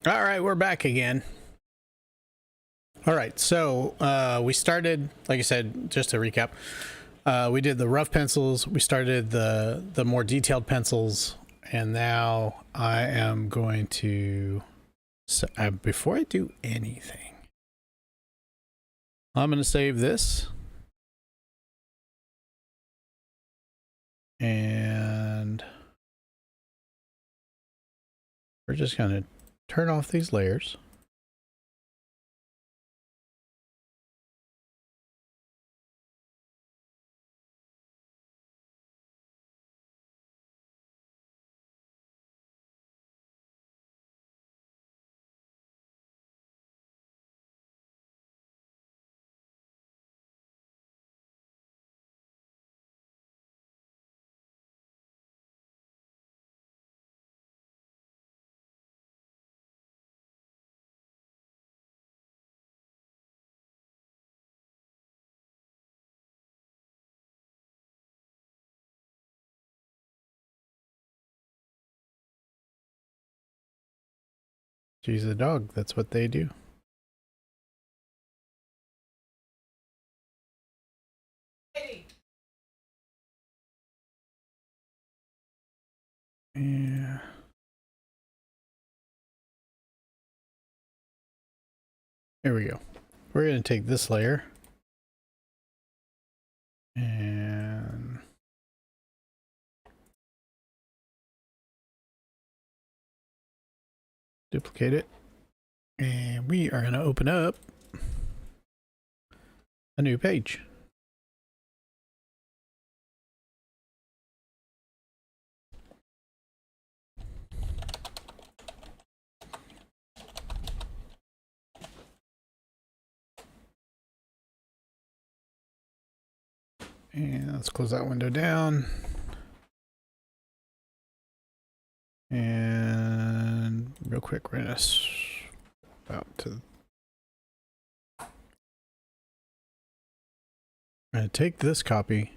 All right, we're back again. All right, so we started, like I said, just to recap, we did the rough pencils, we started the more detailed pencils, and now I am going to, before I do anything, I'm going to save this. And we're just going to turn off these layers. She's a dog. That's what they do. Yeah. Here we go. We're going to take this layer and duplicate it. And we are going to open up a new page. And let's close that window down. And real quick, we're gonna out to. I'm gonna take this copy.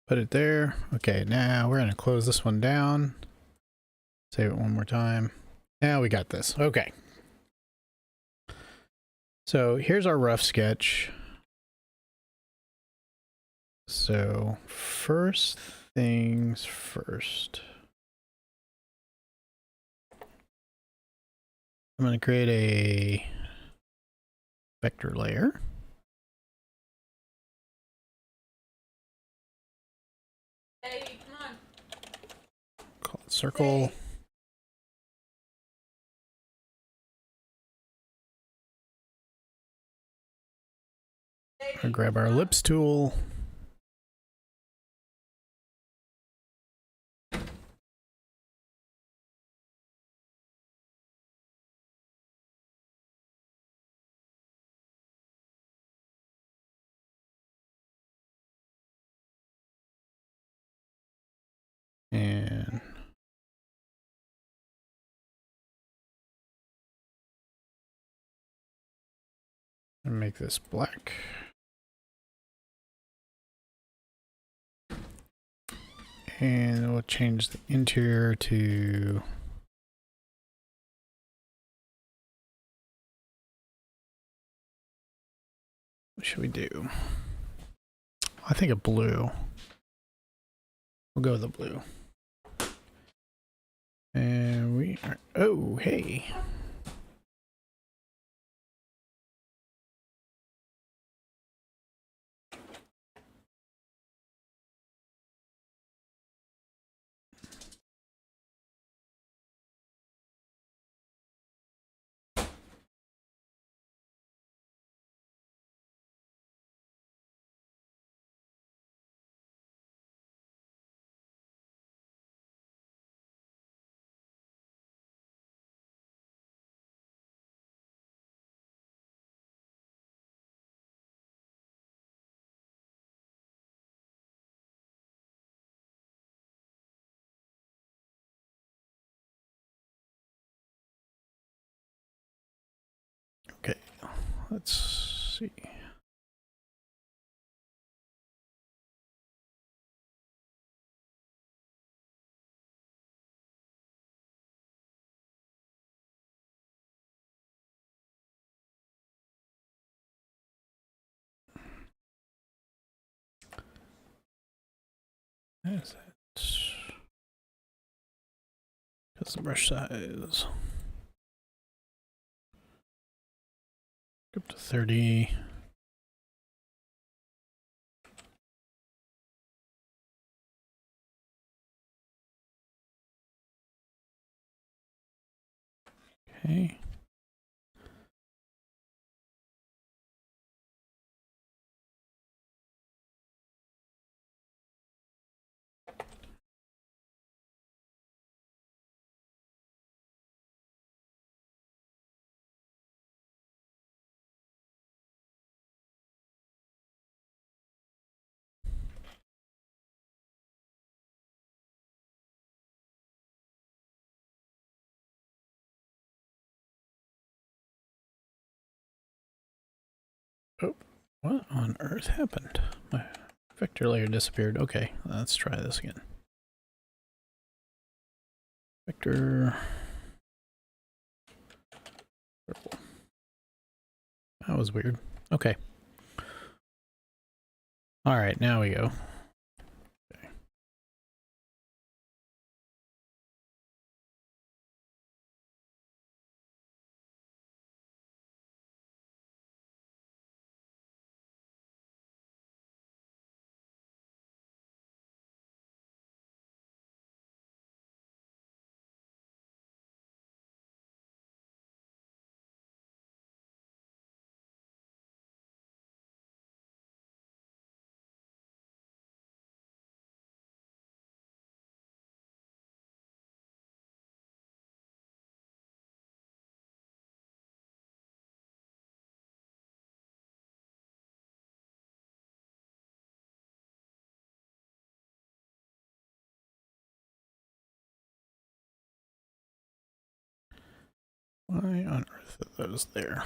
Put it there. Okay, now we're gonna close this one down. Save it one more time. Now we got this. Okay. So here's our rough sketch. So first things first. I'm going to create a vector layer. Hey, come on. Call it circle. Hey, Grab our ellipse tool. And make this black. And we'll change the interior to what should we do? I think a blue. We'll go with the blue. And we are, oh, hey. Okay, let's see. Is that custom brush size? Up to 30. Okay. Oh, what on earth happened? My vector layer disappeared. Okay, let's try this again. Vector. Purple. That was weird. Okay. All right, now we go. Okay. Why on earth are those there?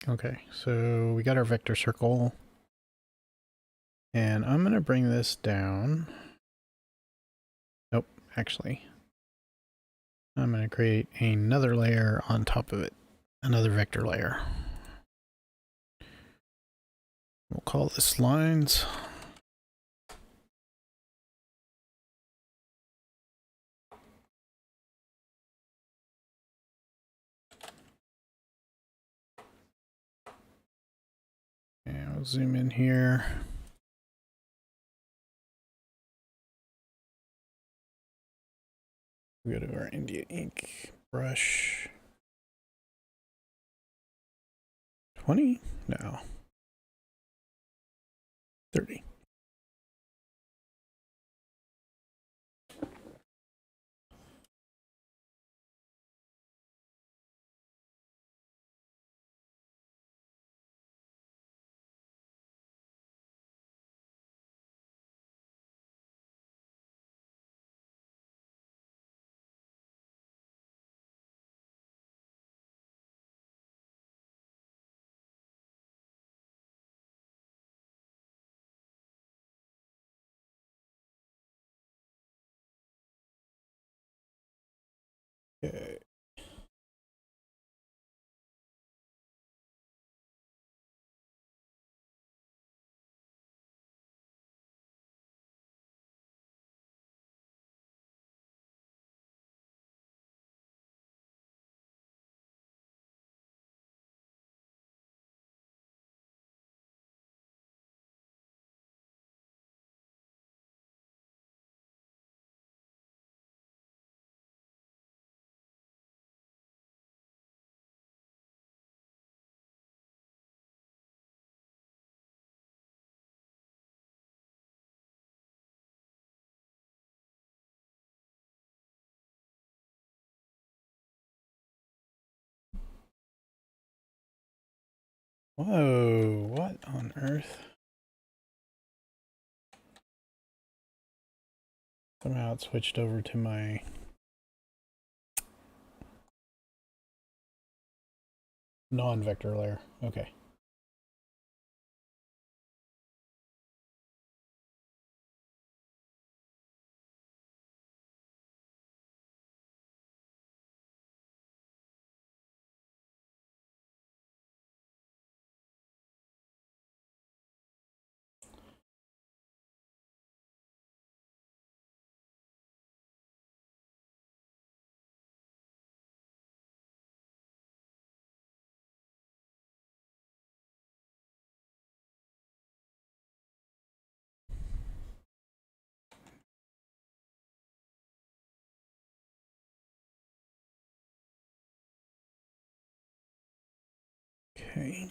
Okay, so we got our vector circle. And I'm going to bring this down. Nope, actually. I'm going to create another layer on top of it. Another vector layer. We'll call this lines. And we'll zoom in here. We go to our India ink brush. 20? No. 30. Okay. Whoa, what on earth? Somehow it switched over to my non-vector layer. Okay. Okay.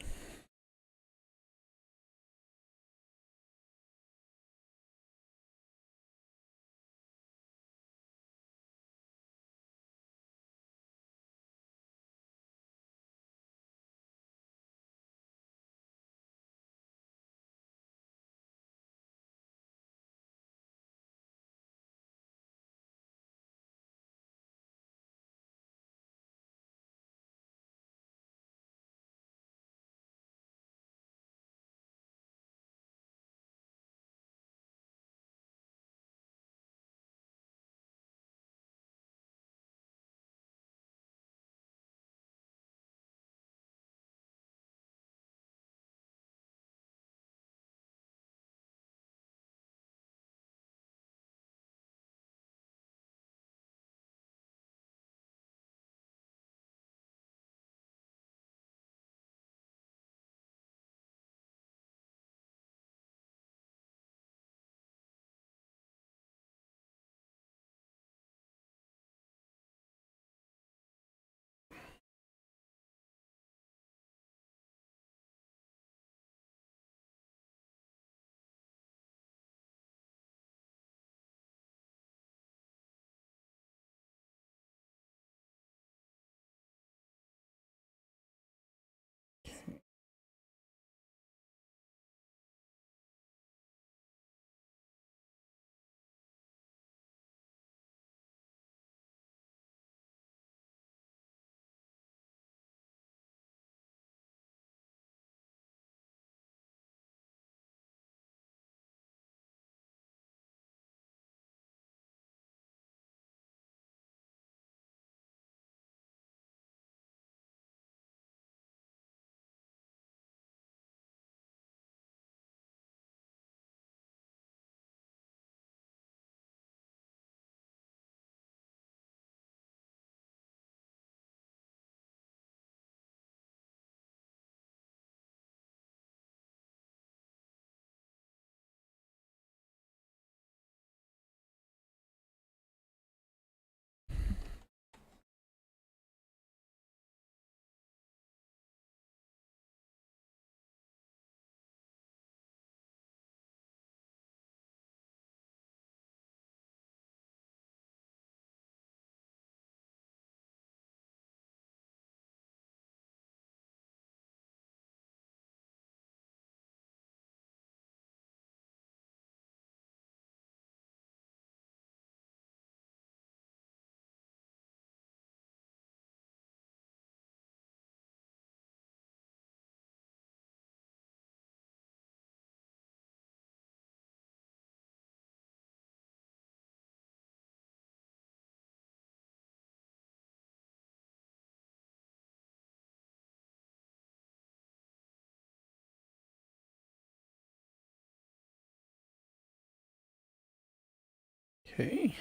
Okay.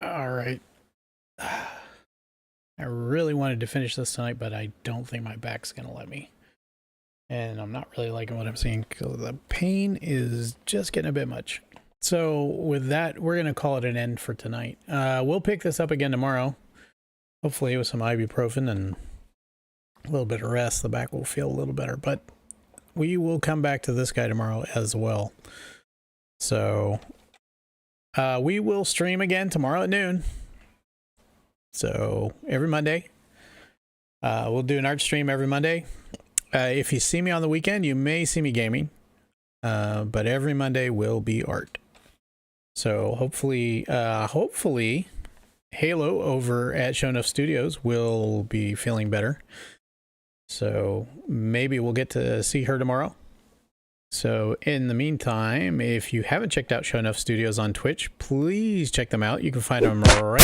All right. I really wanted to finish this tonight, but I don't think my back's going to let me. And I'm not really liking what I'm seeing because the pain is just getting a bit much. So with that, we're going to call it an end for tonight. We'll pick this up again tomorrow. Hopefully with some ibuprofen and a little bit of rest, the back will feel a little better. But we will come back to this guy tomorrow as well. So we will stream again tomorrow at noon. So every Monday. We'll do an art stream every Monday. If you see me on the weekend, you may see me gaming. But every Monday will be art. So hopefully Halo over at Show Enough Studios will be feeling better. So maybe we'll get to see her tomorrow. So in the meantime, if you haven't checked out Show Enough Studios on Twitch, please check them out. You can find them right.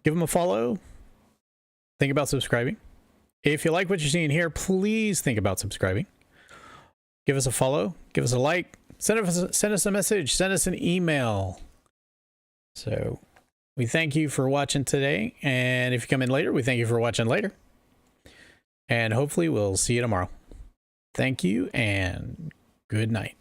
Give them a follow. Think about subscribing. If you like what you're seeing here, please think about subscribing. Give us a follow. Give us a like. Send us a message. Send us an email. So we thank you for watching today. And if you come in later, we thank you for watching later. And hopefully we'll see you tomorrow. Thank you and good night.